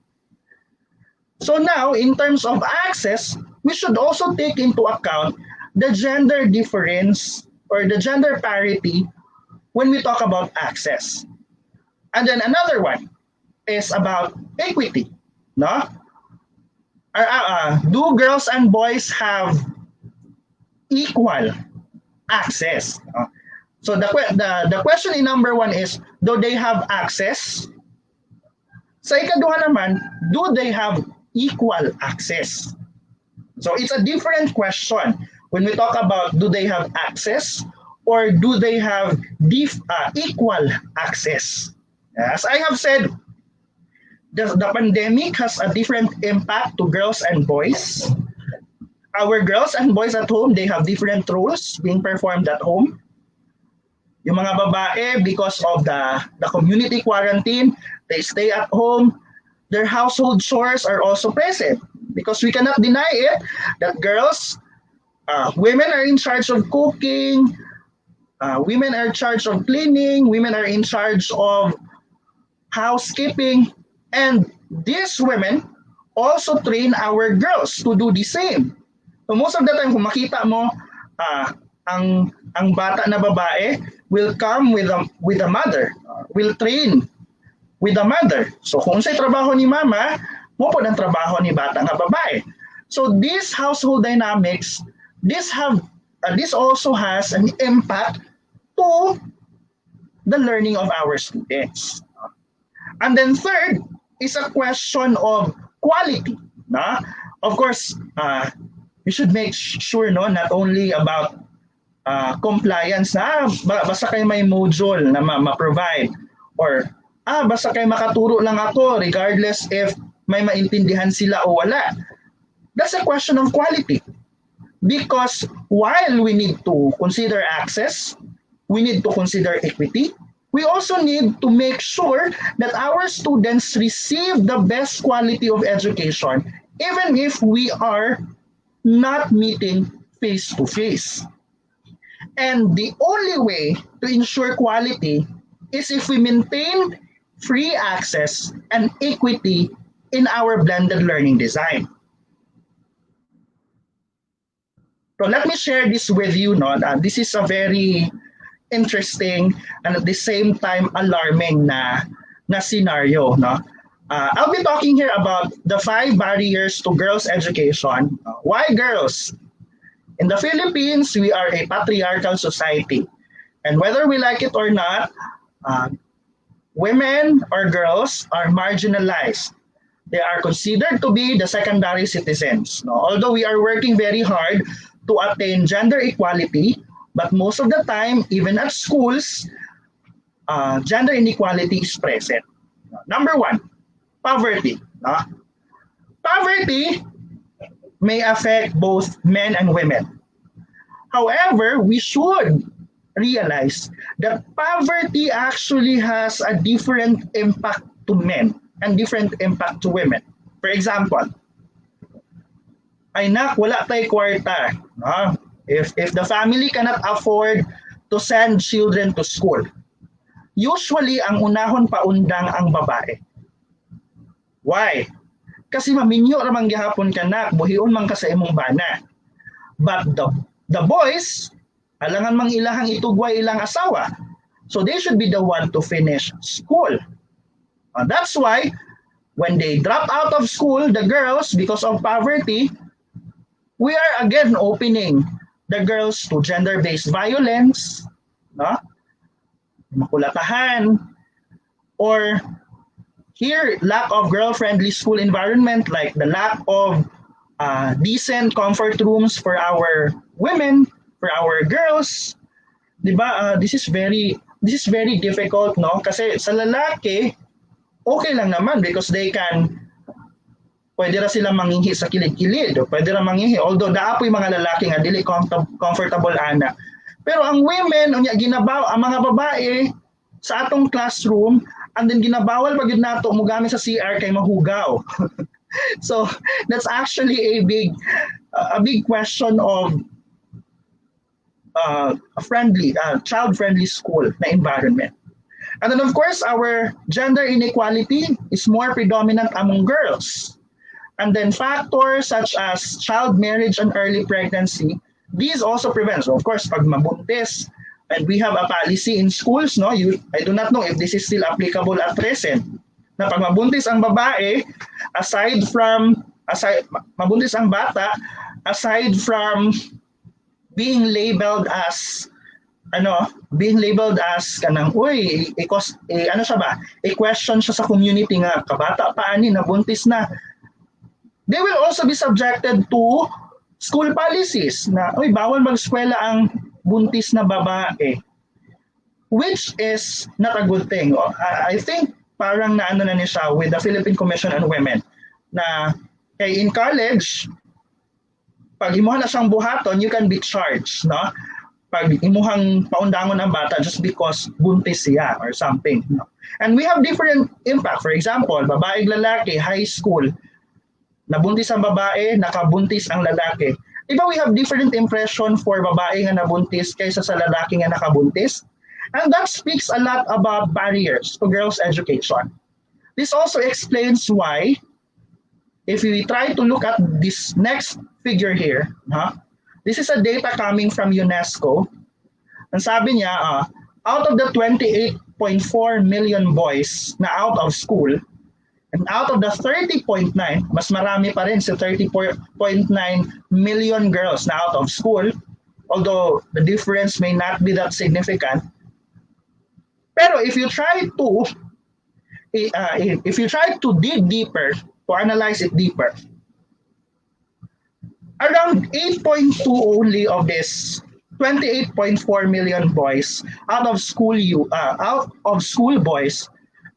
So now, in terms of access, we should also take into account the gender difference or the gender parity when we talk about access. And then another one is about equity. No? Do girls and boys have equal access? So the question in number one is, do they have access? Sa ikaduha naman, do they have equal access? So it's a different question when we talk about do they have access or do they have equal access. As I have said, the pandemic has a different impact to girls and boys. Our girls and boys at home, they have different roles being performed at home. Yung mga babae, because of the community quarantine, they stay at home. Their household chores are also present because we cannot deny it that women are in charge of cooking, women are in charge of cleaning, women are in charge of housekeeping, and these women also train our girls to do the same. So most of the time, kung makita mo, ang bata na babae will come with a mother, will train with the mother. So kung sa'y trabaho ni mama, mo po ang trabaho ni bata nga babae. So these household dynamics, this also has an impact to the learning of our students. And then third is a question of quality. Of course, we should make sure not only about compliance basta kayo may module na ma-provide, or basta kayo makaturo lang ako regardless if may maintindihan sila o wala. That's a question of quality. Because while we need to consider access, we need to consider equity, we also need to make sure that our students receive the best quality of education, even if we are not meeting face to face. And the only way to ensure quality is if we maintain free access and equity in our blended learning design. So let me share this with you. No? This is a very interesting and at the same time alarming na scenario. No? I'll be talking here about the 5 barriers to girls' education. Why girls? In the Philippines, we are a patriarchal society. And whether we like it or not, women or girls are marginalized. They are considered to be the secondary citizens. No? Although we are working very hard to attain gender equality, but most of the time, even at schools, gender inequality is present. Number 1, poverty. Poverty may affect both men and women. However, we should realize that poverty actually has a different impact to men and different impact to women. For example, ay nak, wala tayo kwarta. If the family cannot afford to send children to school, usually ang unahon paundang ang babae. Why? Kasi maminyo ramang gihapon ka nak, buhion man ka sa imong bana. But the boys, alangan mang ilahang itugway ilang asawa. So they should be the one to finish school. That's why when they drop out of school, the girls, because of poverty, we are again opening the girls to gender-based violence, makulatahan, or here, lack of girl-friendly school environment, like the lack of decent comfort rooms for our women, for our girls. Diba? This is very difficult, no? Kasi sa lalaki, okay lang naman because they can, pwede ra sila manghihi sa kilid-kilid, o pwede ra manghihi, although daapoy mga lalaki nga dili comfortable ana. Pero ang women, ang mga babae sa atong classroom, and then ginabawal pag yun nato mo gamit sa CR kay mahugaw. So that's actually a big question of a friendly, child-friendly school na environment. And then of course, our gender inequality is more predominant among girls. And then factors such as child marriage and early pregnancy, these also prevent. So of course, pag mabuntis, and we have a policy in schools, no? I do not know if this is still applicable at present. Na pag mabuntis ang babae, mabuntis ang bata, aside from being labeled as kanang i-question siya sa community nga kabata pa ani nabuntis na. They will also be subjected to school policies na bawal mag-eskwela ang buntis na babae, which is not a good thing. I think parang naano na niya siya with the Philippine Commission on Women na kay in college, pag imuha na siyang buhaton, you can be charged, no? Pag imuhang paundangon ang bata just because buntis siya or something, no? And we have different impact. For example, babae lalaki, high school, nabuntis ang babae, nakabuntis ang lalaki. Diba we have different impression for babae nga nabuntis kaysa sa lalaki nga nakabuntis? And that speaks a lot about barriers to girls' education. This also explains why, if we try to look at this next figure here, this is a data coming from UNESCO. Ang sabi niya, out of the 28.4 million boys na out of school, and out of the 30.9, mas marami pa rin sa 30.9 million girls na out of school, although the difference may not be that significant. Pero if you try to dig deeper, to analyze it deeper, around 8.2 only of this 28.4 million boys out of school boys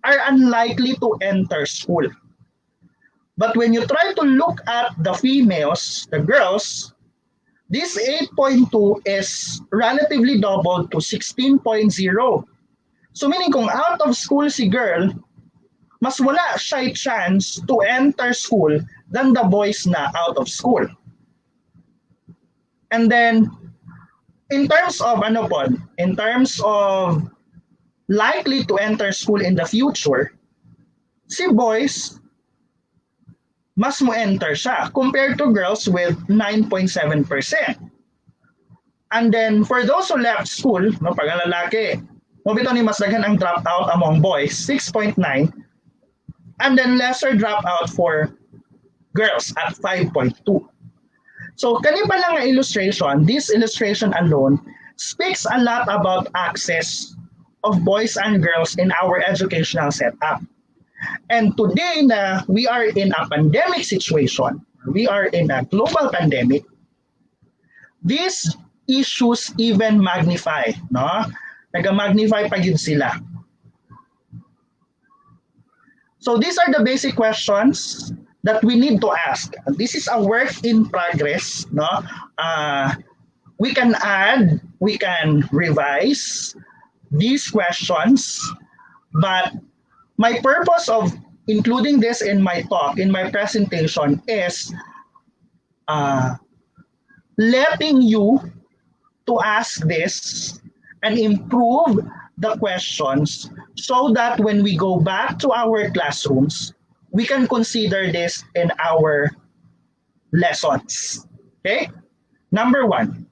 are unlikely to enter school. But when you try to look at the females, the girls, this 8.2 is relatively doubled to 16.0. So meaning kung out of school si girl, mas wala siya chance to enter school than the boys na out of school. And then, in terms of in terms of likely to enter school in the future, si boys, mas mo enter siya compared to girls with 9.7%. And then, for those who left school, no, pag ang lalaki, bito ni mas daghan ang dropout among boys, 6.9, and then lesser dropout for girls at 5.2. So, kani pa lang nga illustration, this illustration alone speaks a lot about access of boys and girls in our educational setup. And today na we are in a pandemic situation, we are in a global pandemic, these issues even magnify, no? Nag-magnify pa yun sila. So these are the basic questions that we need to ask. This is a work in progress, no? We can add, we can revise these questions, but my purpose of including this in my talk, in my presentation, is letting you to ask this and improve the questions so that when we go back to our classrooms, we can consider this in our lessons. Okay? Number 1,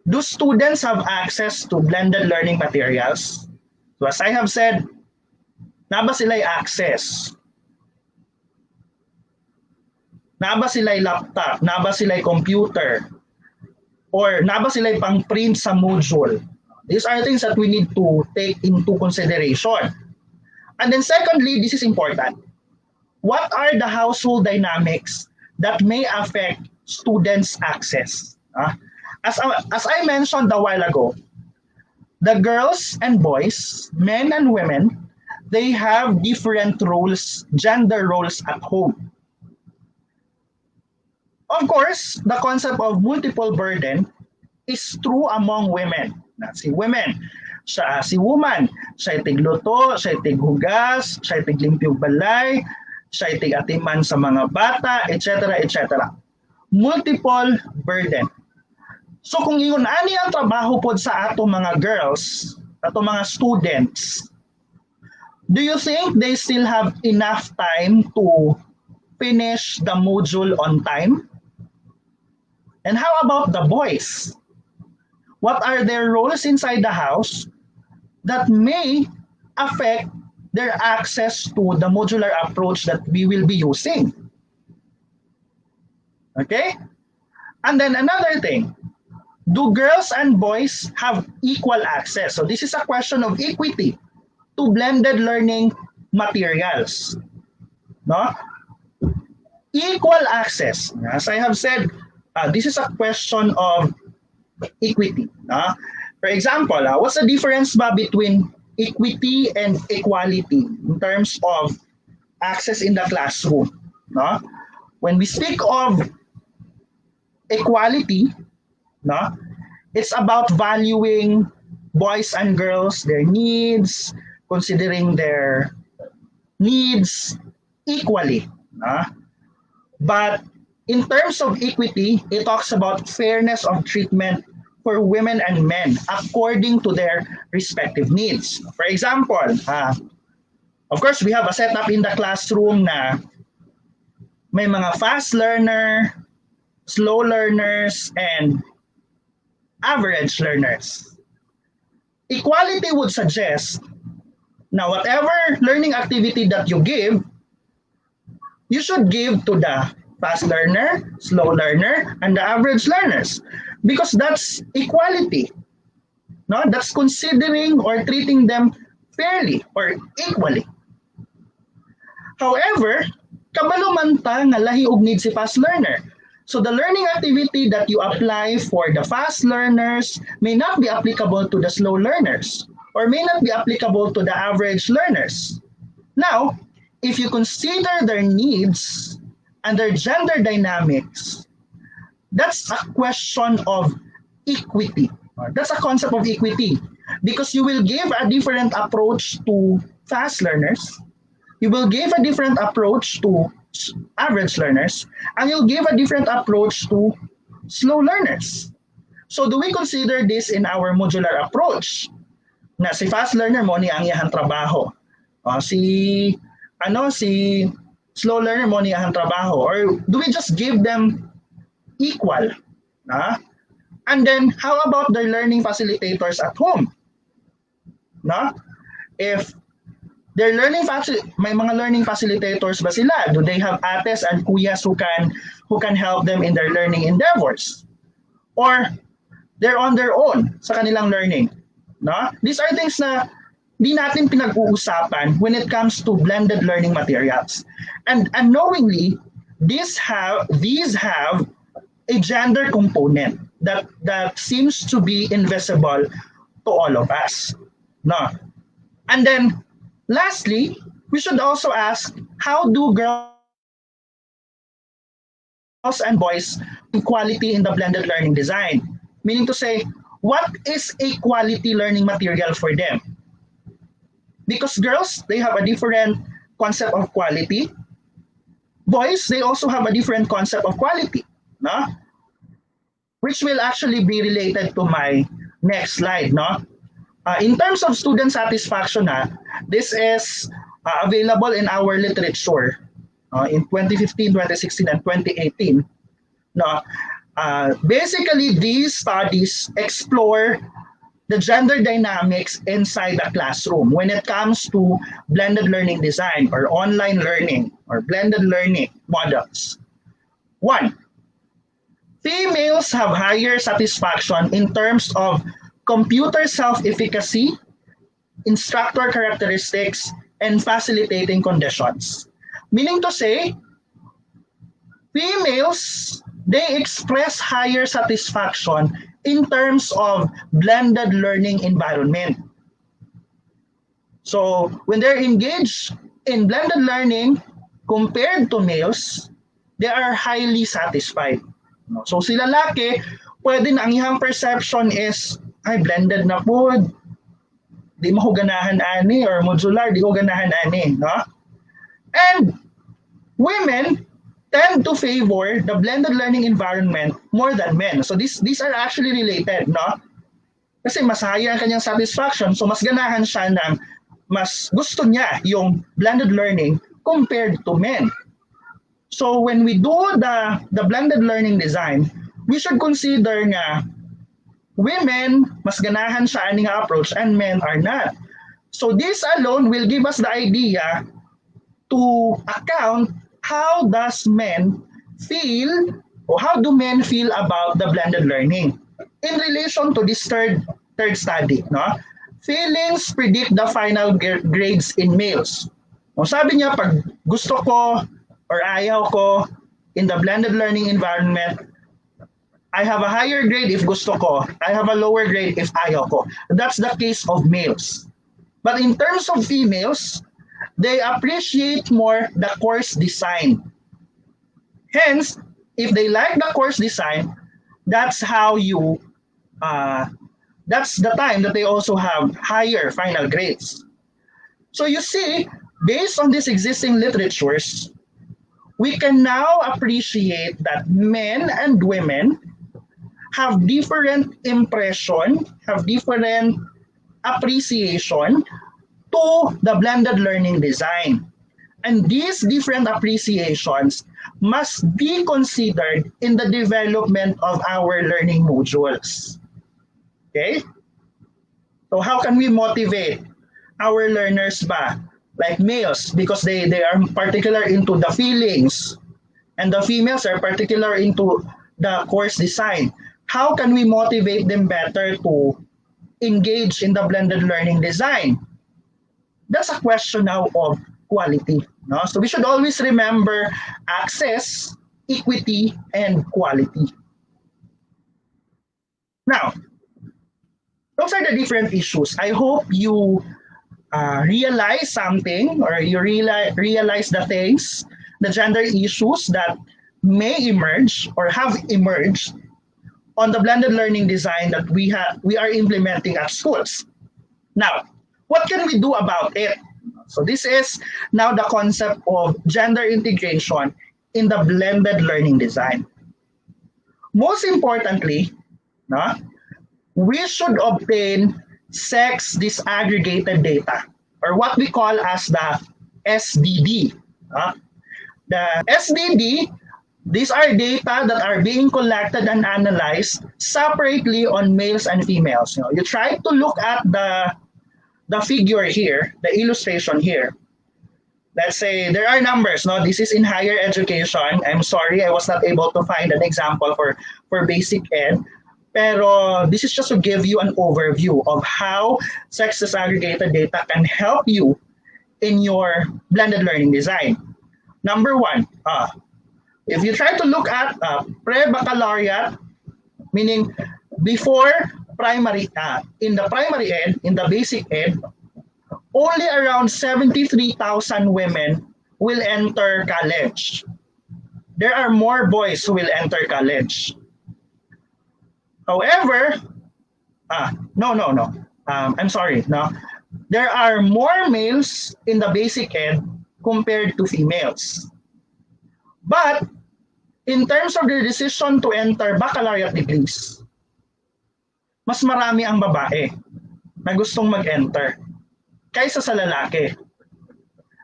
do students have access to blended learning materials? So as I have said, naba sila'y access? Naba sila'y laptop? Naba sila'y computer? Or naba sila'y pang-print sa module? These are things that we need to take into consideration. And then secondly, this is important. What are the household dynamics that may affect students' access? As I mentioned a while ago, the girls and boys, men and women, they have different roles, gender roles at home. Of course, the concept of multiple burden is true among women. Si women, si woman, siya tigluto, siya tighugas, siya tiglimpyog balay, siya tigatiman sa mga bata, etc., etc. Multiple burden. So kung yun ani ang trabaho pod sa ato mga girls, ato mga students, do you think they still have enough time to finish the module on time? And how about the boys? What are their roles inside the house that may affect their access to the modular approach that we will be using? Okay? And then another thing, do girls and boys have equal access? So this is a question of equity to blended learning materials. No? Equal access. As I have said, this is a question of equity. For example, what's the difference between equity and equality in terms of access in the classroom? No? When we speak of equality, no, it's about valuing boys and girls, their needs, considering their needs equally. But in terms of equity, it talks about fairness of treatment for women and men according to their respective needs. For example, of course, we have a setup in the classroom na may mga fast learner, slow learners, and average learners. Equality would suggest na whatever learning activity that you give, you should give to the fast learner, slow learner, and the average learners. Because that's equality. No? That's considering or treating them fairly or equally. However, kabalo man ta nga lahi og need si fast learner. So the learning activity that you apply for the fast learners may not be applicable to the slow learners or may not be applicable to the average learners. Now, if you consider their needs and their gender dynamics, that's a question of equity. That's a concept of equity because you will give a different approach to fast learners, you will give a different approach to average learners, and you'll give a different approach to slow learners. So do we consider this in our modular approach? Na si fast learner mo ni ang iyang trabaho. Si slow learner mo ni ang trabaho, or do we just give them equal? And then how about the learning facilitators at home? If their may mga learning facilitators ba sila? Do they have ates and kuyas who can help them in their learning endeavors? Or they're on their own sa kanilang learning? These are things na di natin pinag-uusapan when it comes to blended learning materials. And unknowingly, these have a gender component that seems to be invisible to all of us. And then lastly, we should also ask, how do girls and boys equality in the blended learning design? Meaning to say, what is a quality learning material for them? Because girls, they have a different concept of quality. Boys, they also have a different concept of quality, which will actually be related to my next slide. In terms of student satisfaction, this is available in our literature in 2015, 2016, and 2018. Basically, these studies explore the gender dynamics inside the classroom when it comes to blended learning design or online learning or blended learning models. 1, females have higher satisfaction in terms of computer self-efficacy, instructor characteristics, and facilitating conditions. Meaning to say, females, they express higher satisfaction in terms of blended learning environment. So when they're engaged in blended learning compared to males, they are highly satisfied. So sila lalaki, pwede na ang iyang perception is, ay blended na po, di mo ko ganahan ani, or modular, di ko ganahan ani. And women tend to favor the blended learning environment more than men. So these are actually related, Kasi mas higher ang kanyang satisfaction, so mas ganahan siya ng, mas gusto niya yung blended learning compared to men. So when we do the blended learning design, we should consider nga women, mas ganahan siya aning approach and men are not. So this alone will give us the idea to account how does men feel, or how do men feel about the blended learning in relation to this third study. Feelings predict the final grades in males. Sabi niya, pag gusto ko or ayaw ko in the blended learning environment, I have a higher grade if gusto ko, I have a lower grade if ayaw ko. That's the case of males. But in terms of females, they appreciate more the course design. Hence, if they like the course design, that's how that's the time that they also have higher final grades. So you see, based on these existing literatures, we can now appreciate that men and women have different impression, have different appreciation to the blended learning design. And these different appreciations must be considered in the development of our learning modules. Okay? So how can we motivate our learners ba? Like males, because they are particular into the feelings, and the females are particular into the course design. How can we motivate them better to engage in the blended learning design? That's a question now of quality. So we should always remember access, equity, and quality. Now, those are the different issues. I hope you realize something, or you realize the things, the gender issues that may emerge or have emerged on the blended learning design that we are implementing at schools. Now, what can we do about it? So this is now the concept of gender integration in the blended learning design. most importantly, no, we should obtain sex disaggregated data, or what we call as the SDD. The SDD, these are data that are being collected and analyzed separately on males and females. You try to look at the figure here, the illustration here. Let's say there are numbers. No, this is in higher education. I'm sorry, I was not able to find an example for basic ed. Pero this is just to give you an overview of how sex disaggregated data can help you in your blended learning design. Number one, if you try to look at pre-baccalaureate, meaning before primary, in the primary ed, in the basic ed, only around 73,000 women will enter college. There are more boys who will enter college. However, I'm sorry. No, there are more males in the basic ed compared to females. But in terms of their decision to enter baccalaureate degrees, mas marami ang babae na gustong mag-enter kaysa sa lalaki.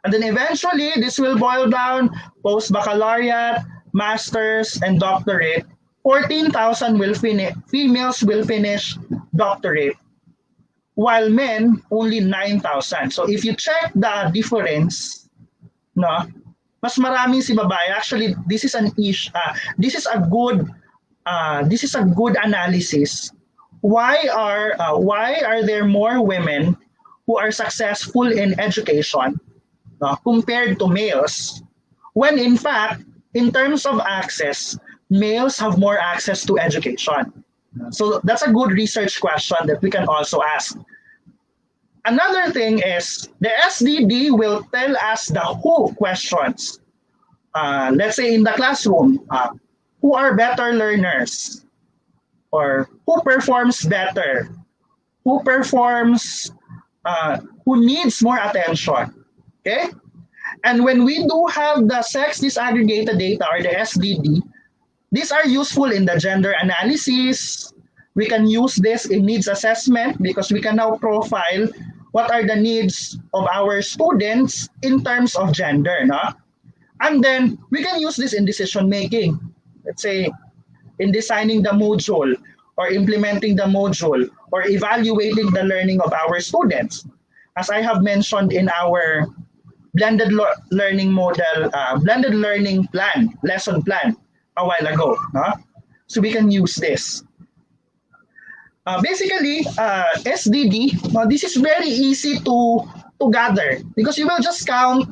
And then eventually, this will boil down post-baccalaureate, master's, and doctorate. 14,000 females will finish doctorate, while men only 9,000. So if you check the difference, no, mas marami si babae. Actually, this is an issue. This is a good analysis. Why are there more women who are successful in education compared to males, when in fact, in terms of access, males have more access to education? So that's a good research question that we can also ask. Another thing is the SDD will tell us the who questions. Let's say in the classroom, who are better learners? Or who performs better? Who performs, who needs more attention? Okay? And when we do have the sex disaggregated data, or the SDD, these are useful in the gender analysis. We can use this in needs assessment because we can now profile what are the needs of our students in terms of gender. No? And then we can use this in decision making. Let's say in designing the module, or implementing the module, or evaluating the learning of our students. As I have mentioned in our blended learning model, blended learning plan, lesson plan a while ago. No? So we can use this. Basically, SDD, this is very easy to gather because you will just count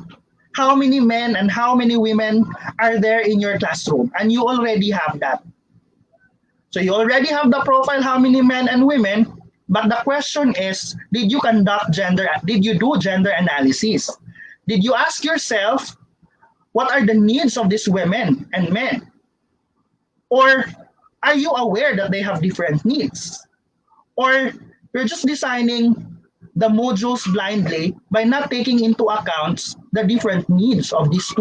how many men and how many women are there in your classroom, and you already have that. So you already have the profile, how many men and women, but the question is, did you do gender analysis? Did you ask yourself, what are the needs of these women and men? Or are you aware that they have different needs? Or you're just designing the modules blindly by not taking into account the different needs of these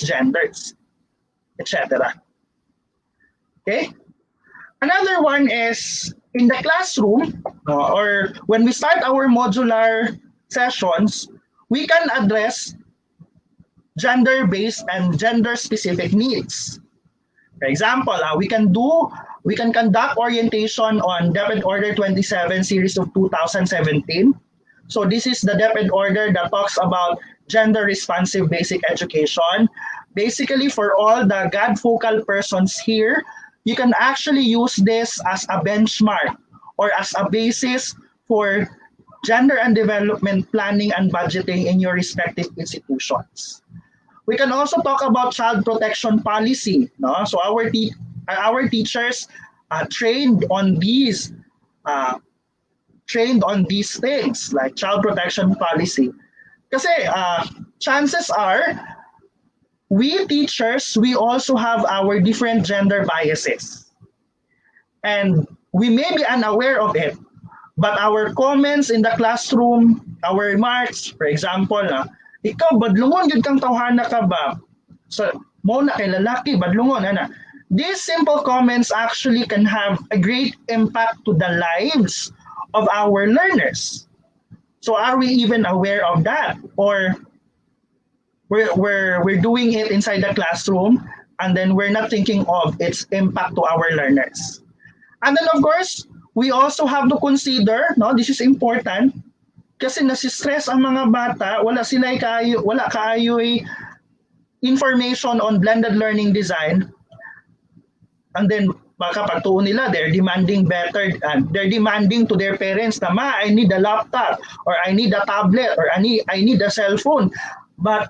genders, etc. Okay? Another one is in the classroom, or when we start our modular sessions, we can address gender-based and gender-specific needs. For example, we can conduct orientation on DepEd Order 27 series of 2017. So this is the DepEd order that talks about gender-responsive basic education. Basically, for all the GAD focal persons here, you can actually use this as a benchmark or as a basis for gender and development planning and budgeting in your respective institutions. We can also talk about child protection policy. No? So our teachers trained on these things like child protection policy. Kasi chances are, we teachers, we also have our different gender biases. And we may be unaware of it, but our comments in the classroom, our remarks, for example, ikaw, badlungon yun kang tawhana ka ba? So, mo na kay lalaki, badlungon, ana. these simple comments actually can have a great impact to the lives of our learners. So are we even aware of that? Or we're doing it inside the classroom and then we're not thinking of its impact to our learners. And then of course, we also have to consider, no, this is important, kasi nasistress ang mga bata, wala kaayoy information on blended learning design. And then baka pagtuon nila, they're demanding they're demanding to their parents na, ma, I need a laptop, or I need a tablet, or I need a cell phone. But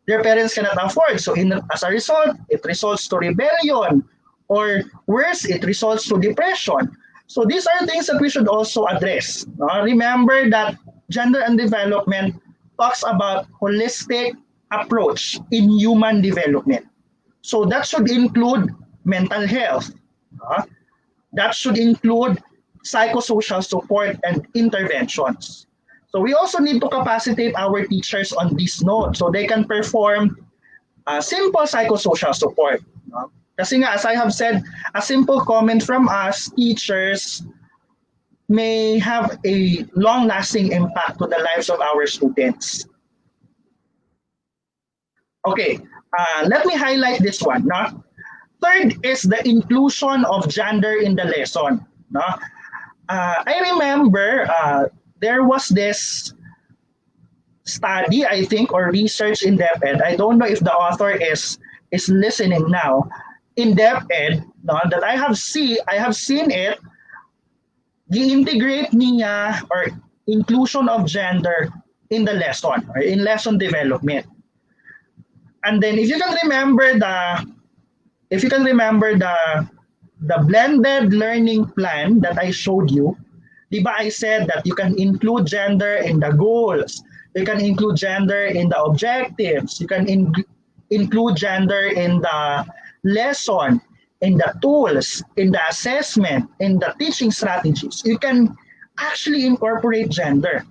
their parents cannot afford. So as a result, it results to rebellion, or worse, it results to depression. So these are things that we should also address. Remember that gender and development talks about holistic approach in human development. So that should include mental health. That should include psychosocial support and interventions. So we also need to capacitate our teachers on this note so they can perform simple psychosocial support. Kasi nga, as I have said, a simple comment from us, teachers, may have a long-lasting impact to the lives of our students. Okay, let me highlight this one. No? Third is the inclusion of gender in the lesson. No? I remember there was this study, I think, or research in DepEd. I don't know if the author is listening now. In DepEd, no, that I have seen it, integrate niya or inclusion of gender in the lesson or in lesson development. And then if you can remember the blended learning plan that I showed you, diba I said that you can include gender in the goals, you can include gender in the objectives, you can include gender in the lesson, in the tools, in the assessment, in the teaching strategies. You can actually incorporate gender.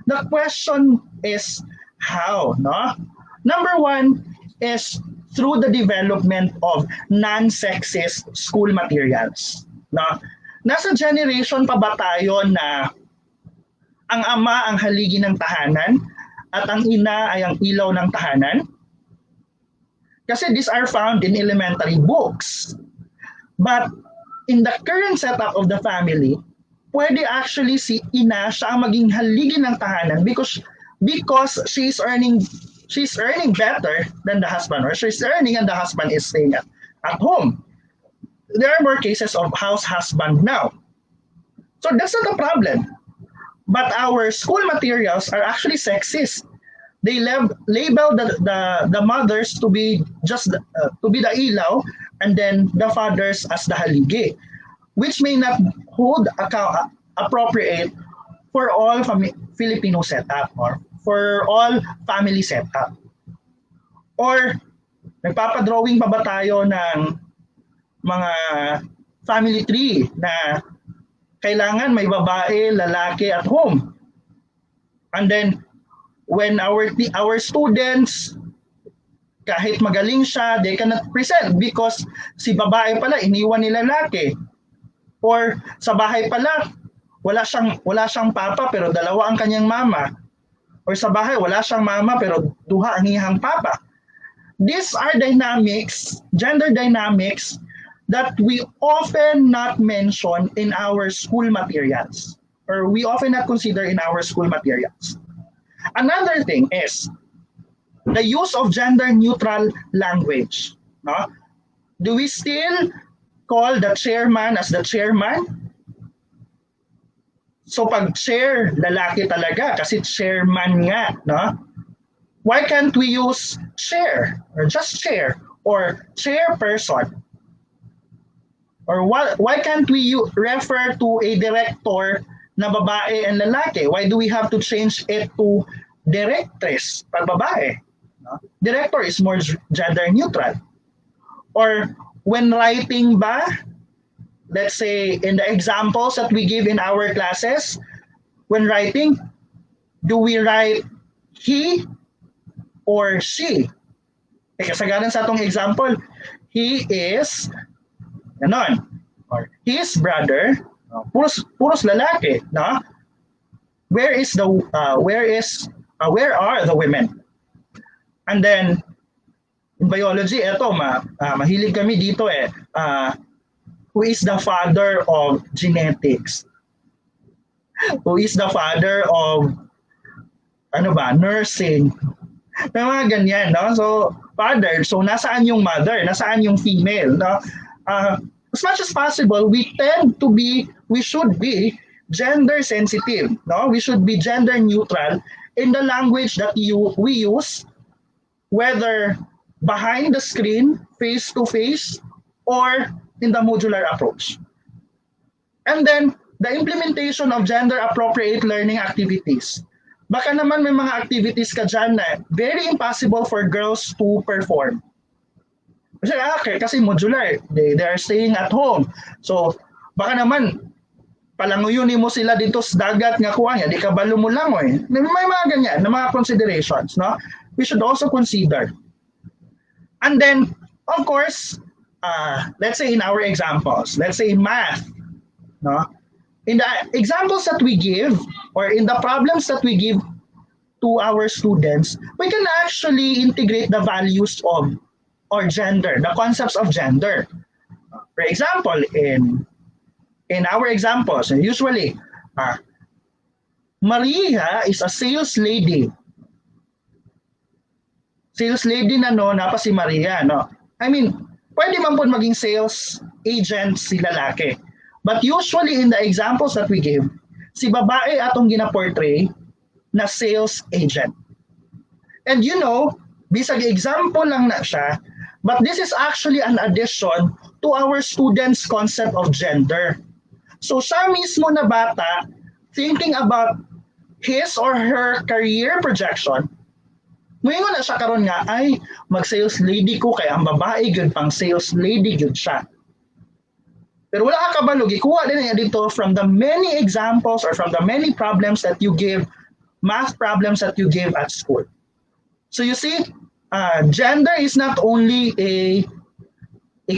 The question is how, no? Number one is through the development of non-sexist school materials. No? Nasa generation pa ba tayo na ang ama ang haligi ng tahanan at ang ina ay ang ilaw ng tahanan? Kasi these are found in elementary books. But in the current setup of the family, pwede actually si ina siya ang maging haligi ng tahanan because she's earning better than the husband, or she's earning and the husband is staying at home. There are more cases of house husband now. So that's not a problem. But our school materials are actually sexist. They label the mothers to be just to be the ilaw, and then the fathers as the haligi, which may not hold appropriate for all Filipino setup or for all family setup. Or nagpapadrawing pa ba tayo ng mga family tree na kailangan may babae, lalaki at home. And then when our students, kahit magaling siya, they cannot present because si babae pala iniwan ni lalaki. Or sa bahay pala wala siyang papa pero dalawa ang kanyang mama. Or sa bahay wala siyang mama pero duha ang iyang papa. These are dynamics, gender dynamics, that we often not mention in our school materials, or we often not consider in our school materials. Another thing is the use of gender-neutral language. No? Do we still call the chairman as the chairman? So pag chair, lalaki talaga kasi chairman nga. No? Why can't we use chair or just chair or chairperson? Or why can't we refer to a director na babae and lalaki? Why do we have to change it to directress pag babae? No? Director is more gender neutral. Or when writing ba, let's say in the examples that we give in our classes, when writing, do we write he or she? Kasagaran sa atong example, he is Ganon. Or his brother, puros lalaki, no? Where are the women? And then in biology, mahilig kami dito who is the father of genetics? Who is the father of nursing? May mga ganyan, no? So father, so nasaan yung mother? Nasaan yung female, no? As much as possible, we should be gender sensitive, no? We should be gender neutral in the language that we use, whether behind the screen, face to face, or in the modular approach. And then the implementation of gender appropriate learning activities. Baka naman may mga activities ka dyan na very impossible for girls to perform. Kasi modular, they are staying at home. So baka naman palanguyunin mo sila dito sa dagat nga kuha niya, di ka balo mo lang May mga ganyan, na mga considerations, no? We should also consider. And then, of course, let's say in our examples, let's say math, no? In the examples that we give, or in the problems that we give to our students, we can actually integrate the values of or gender, the concepts of gender. For example, in our examples, usually, Maria is a sales lady. Sales lady napa si Maria, no? I mean, pwede man po maging sales agent si lalaki. But usually in the examples that we give, si babae atong gina-portray na sales agent. And bisag example lang na siya, but this is actually an addition to our students' concept of gender. So siya mismo na bata, thinking about his or her career projection, ngayon na siya karon nga, ay, mag-sales lady ko, kaya ang babae, good pang sales lady, good siya. Pero wala ka kabalo, gikuha din niya dito from the many examples or from the many problems that you give, math problems that you give at school. So you see, gender is not only a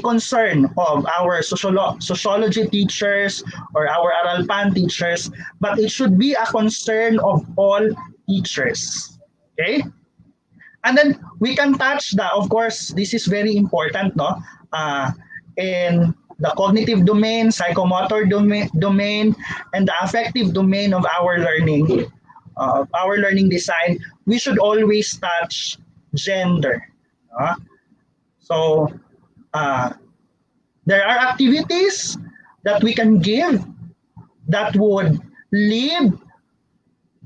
concern of our sociology teachers or our Aralpan teachers, but it should be a concern of all teachers. Okay? And then we can touch of course, this is very important, no? In the cognitive domain, psychomotor domain, and the affective domain of our learning design, we should always touch gender. So there are activities that we can give that would lead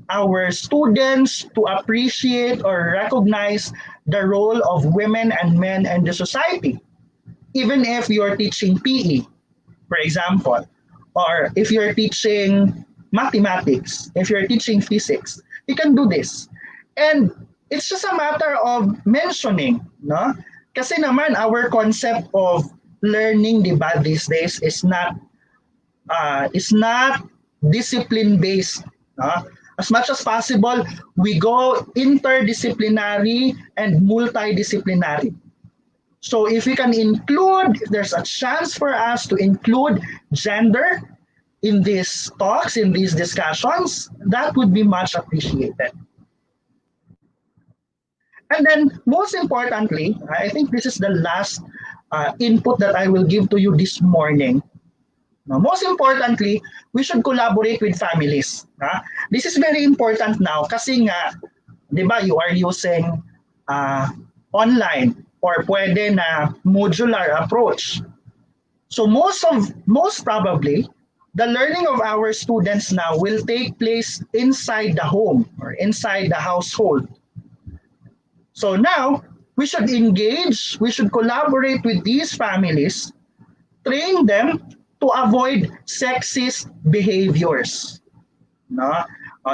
our students to appreciate or recognize the role of women and men in the society. Even if you're teaching PE, for example, or if you're teaching mathematics, if you're teaching physics, you can do this. And it's just a matter of mentioning, no? Kasi naman our concept of learning, diba, these days is not discipline based, no? As much as possible, we go interdisciplinary and multidisciplinary. So if we can include, if there's a chance for us to include gender in these talks, in these discussions, that would be much appreciated. And then most importantly, I think this is the last input that I will give to you this morning. Now, most importantly, we should collaborate with families. This is very important now kasi nga, di ba, you are using online or pwede na modular approach. So most probably, the learning of our students now will take place inside the home or inside the household. So now, we should engage, we should collaborate with these families, train them to avoid sexist behaviors. No?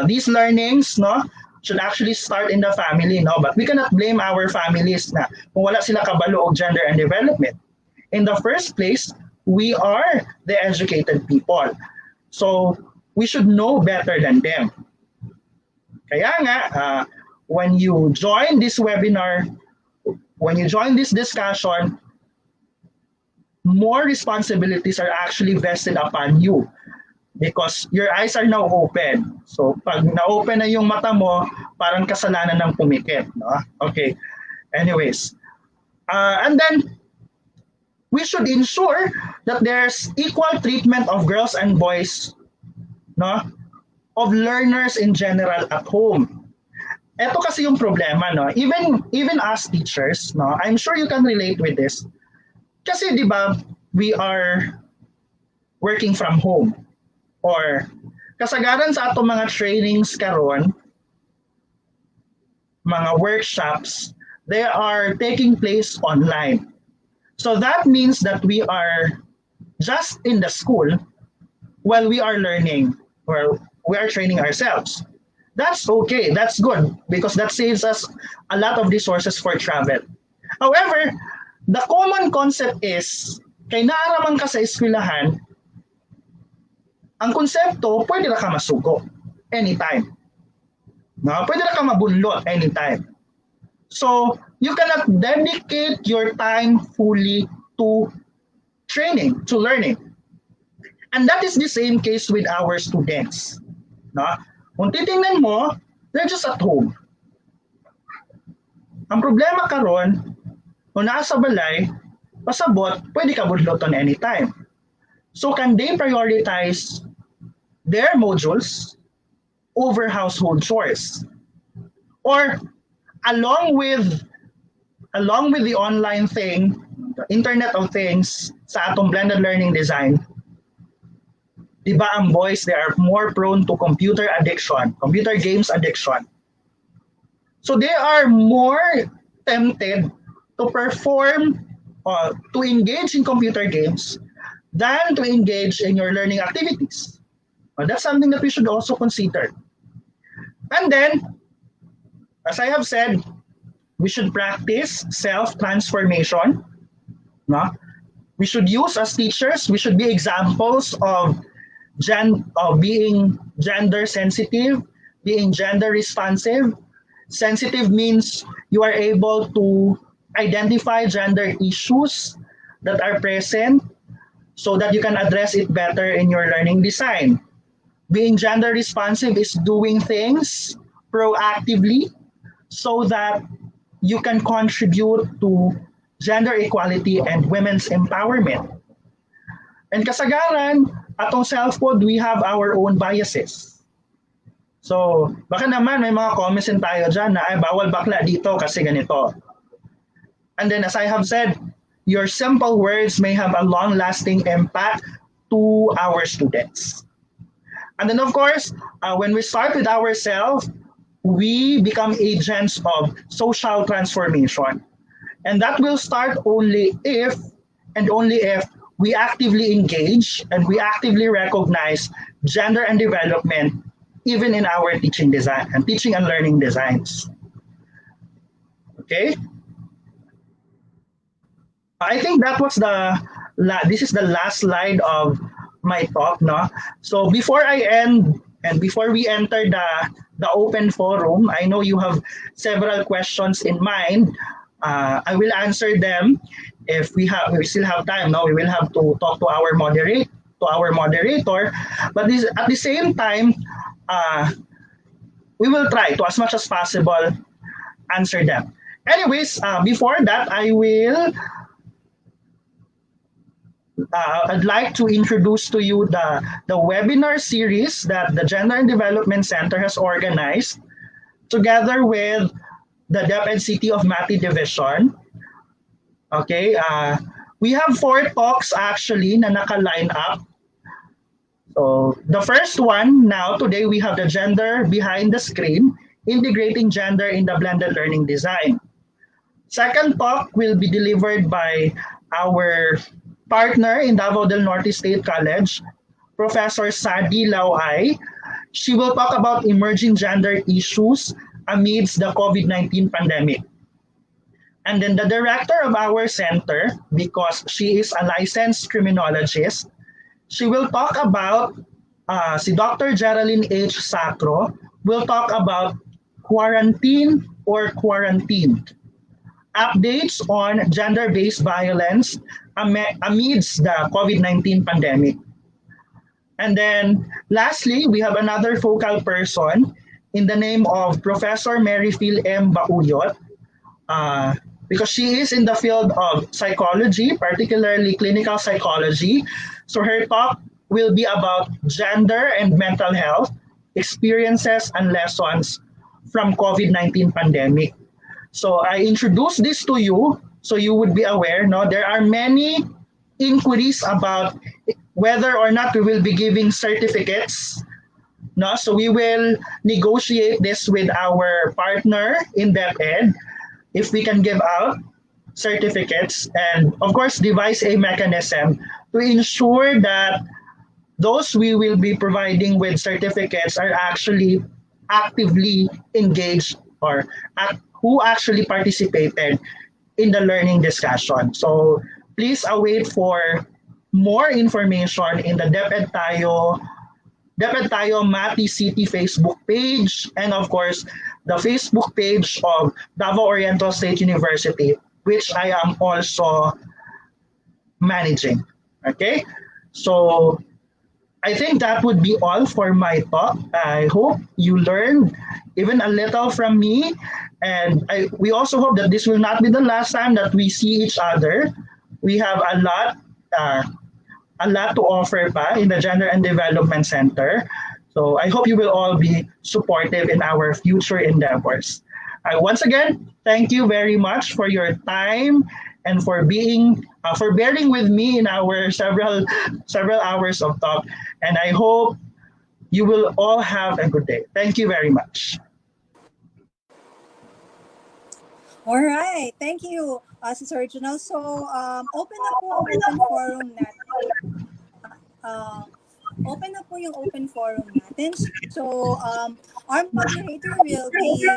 These learnings, no, should actually start in the family, no? But we cannot blame our families na kung wala sila kabalo og gender and development. In the first place, we are the educated people. So we should know better than them. Kaya nga, when you join this webinar, when you join this discussion, more responsibilities are actually vested upon you because your eyes are now open. So pag na-open na yung mata mo, parang kasalanan ng pumikit. No? Okay. Anyways. And then, we should ensure that there's equal treatment of girls and boys, no? Of learners in general at home. Ito kasi yung problema, no? Even as teachers, no? I'm sure you can relate with this. Kasi 'di ba, we are working from home or kasagaran sa atong mga trainings karon, mga workshops, they are taking place online. So that means that we are just in the school while we are learning or we are training ourselves. That's okay, that's good because that saves us a lot of resources for travel. However, the common concept is, kay naaraman ka sa eskwelahan, ang konsepto, pwede na ka masugo anytime. No? Pwede na ka mabunlot anytime. So, you cannot dedicate your time fully to training, to learning. And that is the same case with our students. No? Kung titingnan mo, they're just at home. Ang problema karon, kung nasa balay, pasabot, pwede ka budloton anytime. So can they prioritize their modules over household chores? Or along with the online thing, the Internet of Things sa atong blended learning design, di ba ang boys, they are more prone to computer addiction, computer games addiction. So they are more tempted to perform or to engage in computer games than to engage in your learning activities. Well, that's something that we should also consider. And then, as I have said, we should practice self-transformation. No? We should use as teachers, we should be examples of being gender sensitive, being gender responsive. Sensitive means you are able to identify gender issues that are present so that you can address it better in your learning design. Being gender responsive is doing things proactively so that you can contribute to gender equality and women's empowerment. And kasagaran, atong self-pod, we have our own biases. So, baka naman may mga comments din tayo dyan na ay bawal bakla dito kasi ganito. And then as I have said, your simple words may have a long-lasting impact to our students. And then of course, when we start with ourselves, we become agents of social transformation. And that will start only if we actively engage and we actively recognize gender and development even in our teaching design and teaching and learning designs. Okay? I think that was this is the last slide of my talk, no? So before I end and before we enter the open forum, I know you have several questions in mind. I will answer them if we still have time. No, we will have to talk to our moderator. But at the same time, we will try to as much as possible answer them. Anyways, before that, I'd like to introduce to you the webinar series that the Gender and Development Center has organized together with the DepEd City of Mati Division. Okay, we have 4 talks actually na naka-line up. So the first one now, today we have the Gender Behind the Screen, Integrating Gender in the Blended Learning Design. Second talk will be delivered by our partner in Davao del Norte State College, Professor Sadi Lauay. She will talk about emerging gender issues amidst the COVID-19 pandemic. And then the director of our center, because she is a licensed criminologist, she will talk about, si Dr. Geraldine H. Sacro will talk about quarantine or quarantined, updates on gender-based violence amidst the COVID-19 pandemic. And then lastly, we have another focal person in the name of Professor Maryphil M. Bauyot, because she is in the field of psychology, particularly clinical psychology. So her talk will be about gender and mental health, experiences and lessons from COVID-19 pandemic. So I introduce this to you so you would be aware. No, there are many inquiries about whether or not we will be giving certificates. No, so we will negotiate this with our partner in DepEd if we can give out certificates, and of course devise a mechanism to ensure that those we will be providing with certificates are actually actively engaged or who actually participated in the learning discussion. So please await for more information in the DepEd Tayo Mati City Facebook page, and of course the Facebook page of Davao Oriental State University, which I am also managing. Okay, so I think that would be all for my talk. I hope you learned even a little from me, and we also hope that this will not be the last time that we see each other. We have a lot to offer pa in the Gender and Development Center. So I hope you will all be supportive in our future endeavors. Once again, thank you very much for your time and for bearing with me in our several hours of talk. And I hope you will all have a good day. Thank you very much. All right. Thank you, Sir Reginald. So, open na po ang open forum natin. Open na po yung open forum natin. So, our moderator will be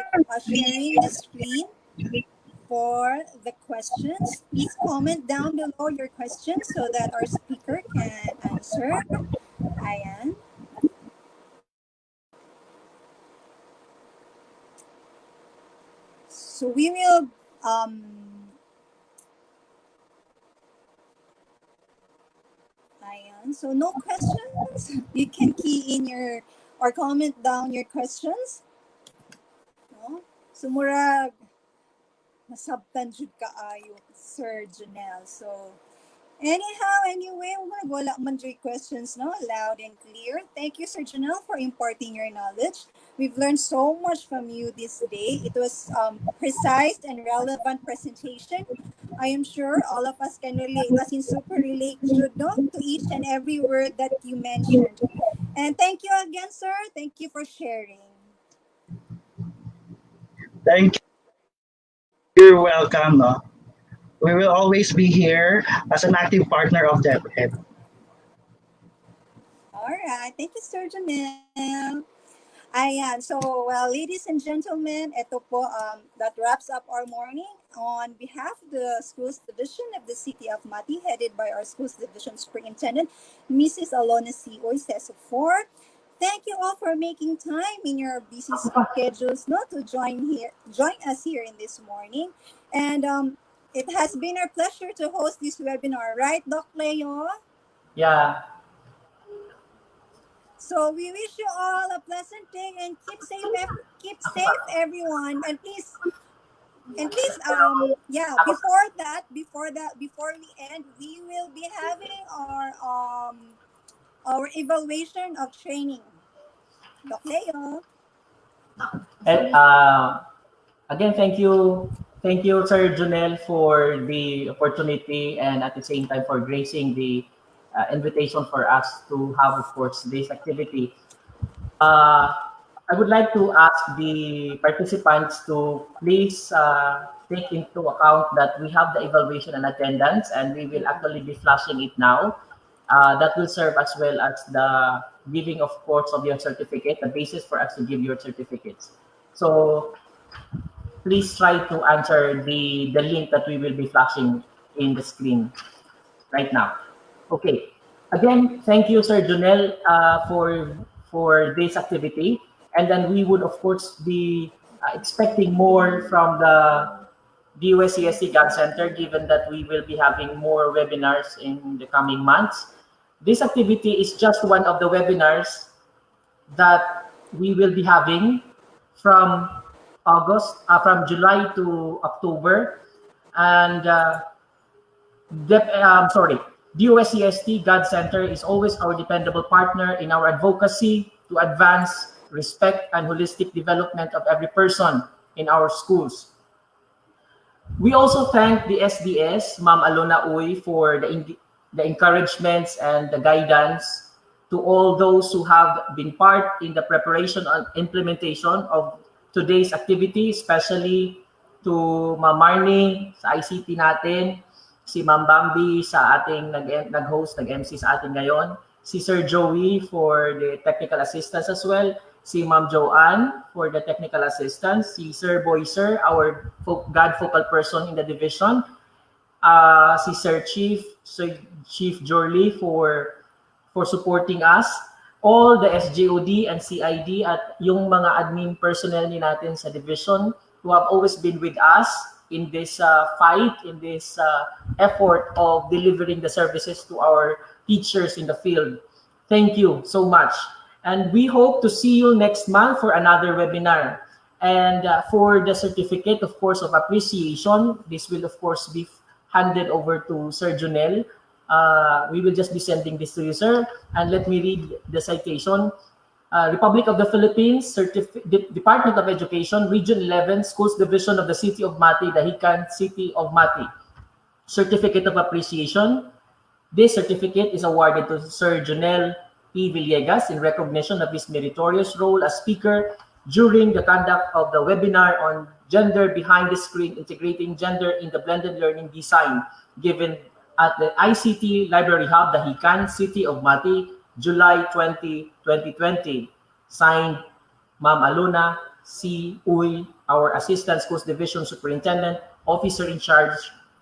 sharing the screen for the questions. Please comment down below your questions so that our speaker can answer. Ayan. So we will ayan. So no questions. You can key in your or comment down your questions. No? So murag nasabtan jud kaayo, Sir Janelle. So anyway, wala man jud questions, no? Loud and clear. Thank you, Sir Janelle, for imparting your knowledge. We've learned so much from you this day. It was precise and relevant presentation. I am sure all of us can relate, as in super relate, no, to each and every word that you mentioned. And thank you again, sir. Thank you for sharing. Thank you. You're welcome. No? We will always be here as an active partner of DepEd. All right. Thank you, Sir Janelle. Ayan. So, well, ladies and gentlemen, ito po, that wraps up our morning. On behalf of the Schools Division of the City of Mati, headed by our Schools Division Superintendent, Mrs. Alona C. Oiseso-4, thank you all for making time in your busy schedules to join us here in this morning. And it has been our pleasure to host this webinar, right, Doc Leo? Yeah. So we wish you all a pleasant day and keep safe, everyone. And please, before we end, we will be having our evaluation of training. Doc Leo. And again, thank you, Sir Junel, for the opportunity and at the same time for gracing the invitation for us to have, of course, this activity. I would like to ask the participants to please take into account that we have the evaluation and attendance, and we will actually be flashing it now. That will serve as well as the giving, of course, of your certificate, the basis for us to give your certificates. So please try to answer the link that we will be flashing in the screen right now. Okay. Again, thank you, Sir Junel, for this activity. And then we would, of course, be expecting more from the DOSCST God Center, given that we will be having more webinars in the coming months. This activity is just one of the webinars that we will be having from from July to October. And DOSCST God Center is always our dependable partner in our advocacy to advance respect and holistic development of every person in our schools. We also thank the SDS, Ma'am Alona Uy, for the encouragements and the guidance to all those who have been part in the preparation and implementation of today's activity, especially to Ma'am Marnie sa ICT natin, si Ma'am Bambi sa ating nag-host, nag-MC sa atin ngayon, si Sir Joey for the technical assistance as well, si Ma'am Joanne for the technical assistance, si Sir Boyser, our God focal person in the division, si Sir Chief Jorley for supporting us, all the SJOD and CID at yung mga admin personnel ni natin sa division who have always been with us in this fight, in this effort of delivering the services to our teachers in the field. Thank you so much. And we hope to see you next month for another webinar. And for the certificate, of course, of appreciation, this will, of course, be handed over to Sir Junel. We will just be sending this to you, sir. And let me read the citation. Republic of the Philippines, Department of Education, Region 11, Schools Division of the City of Mati, Dahican City of Mati. Certificate of Appreciation. This certificate is awarded to Sir Junel P. Villegas in recognition of his meritorious role as speaker during the conduct of the webinar on Gender Behind the Screen, Integrating Gender in the Blended Learning Design, given at the ICT Library Hub, Dahican City of Mati, July 20, 2020. Signed, Ma'am Alona C. Uy, our Assistant Schools Division Superintendent, Officer in charge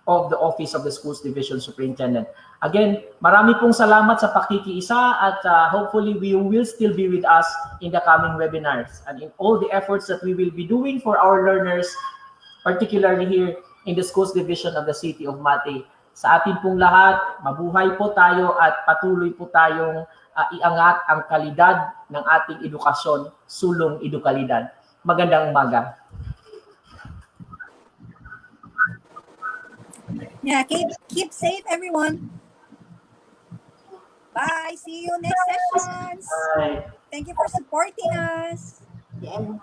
of the Office of the Schools Division Superintendent. Again, marami pong salamat sa pakikiisa at hopefully we will still be with us in the coming webinars and in all the efforts that we will be doing for our learners, particularly here in the Schools Division of the City of Mati. Sa atin pong lahat, mabuhay po tayo at patuloy po tayong iangat ang kalidad ng ating edukasyon, sulong edukalidad. Magandang umaga. Yeah, keep safe, everyone. Bye. See you next sessions. Bye. Thank you for supporting us. Yeah.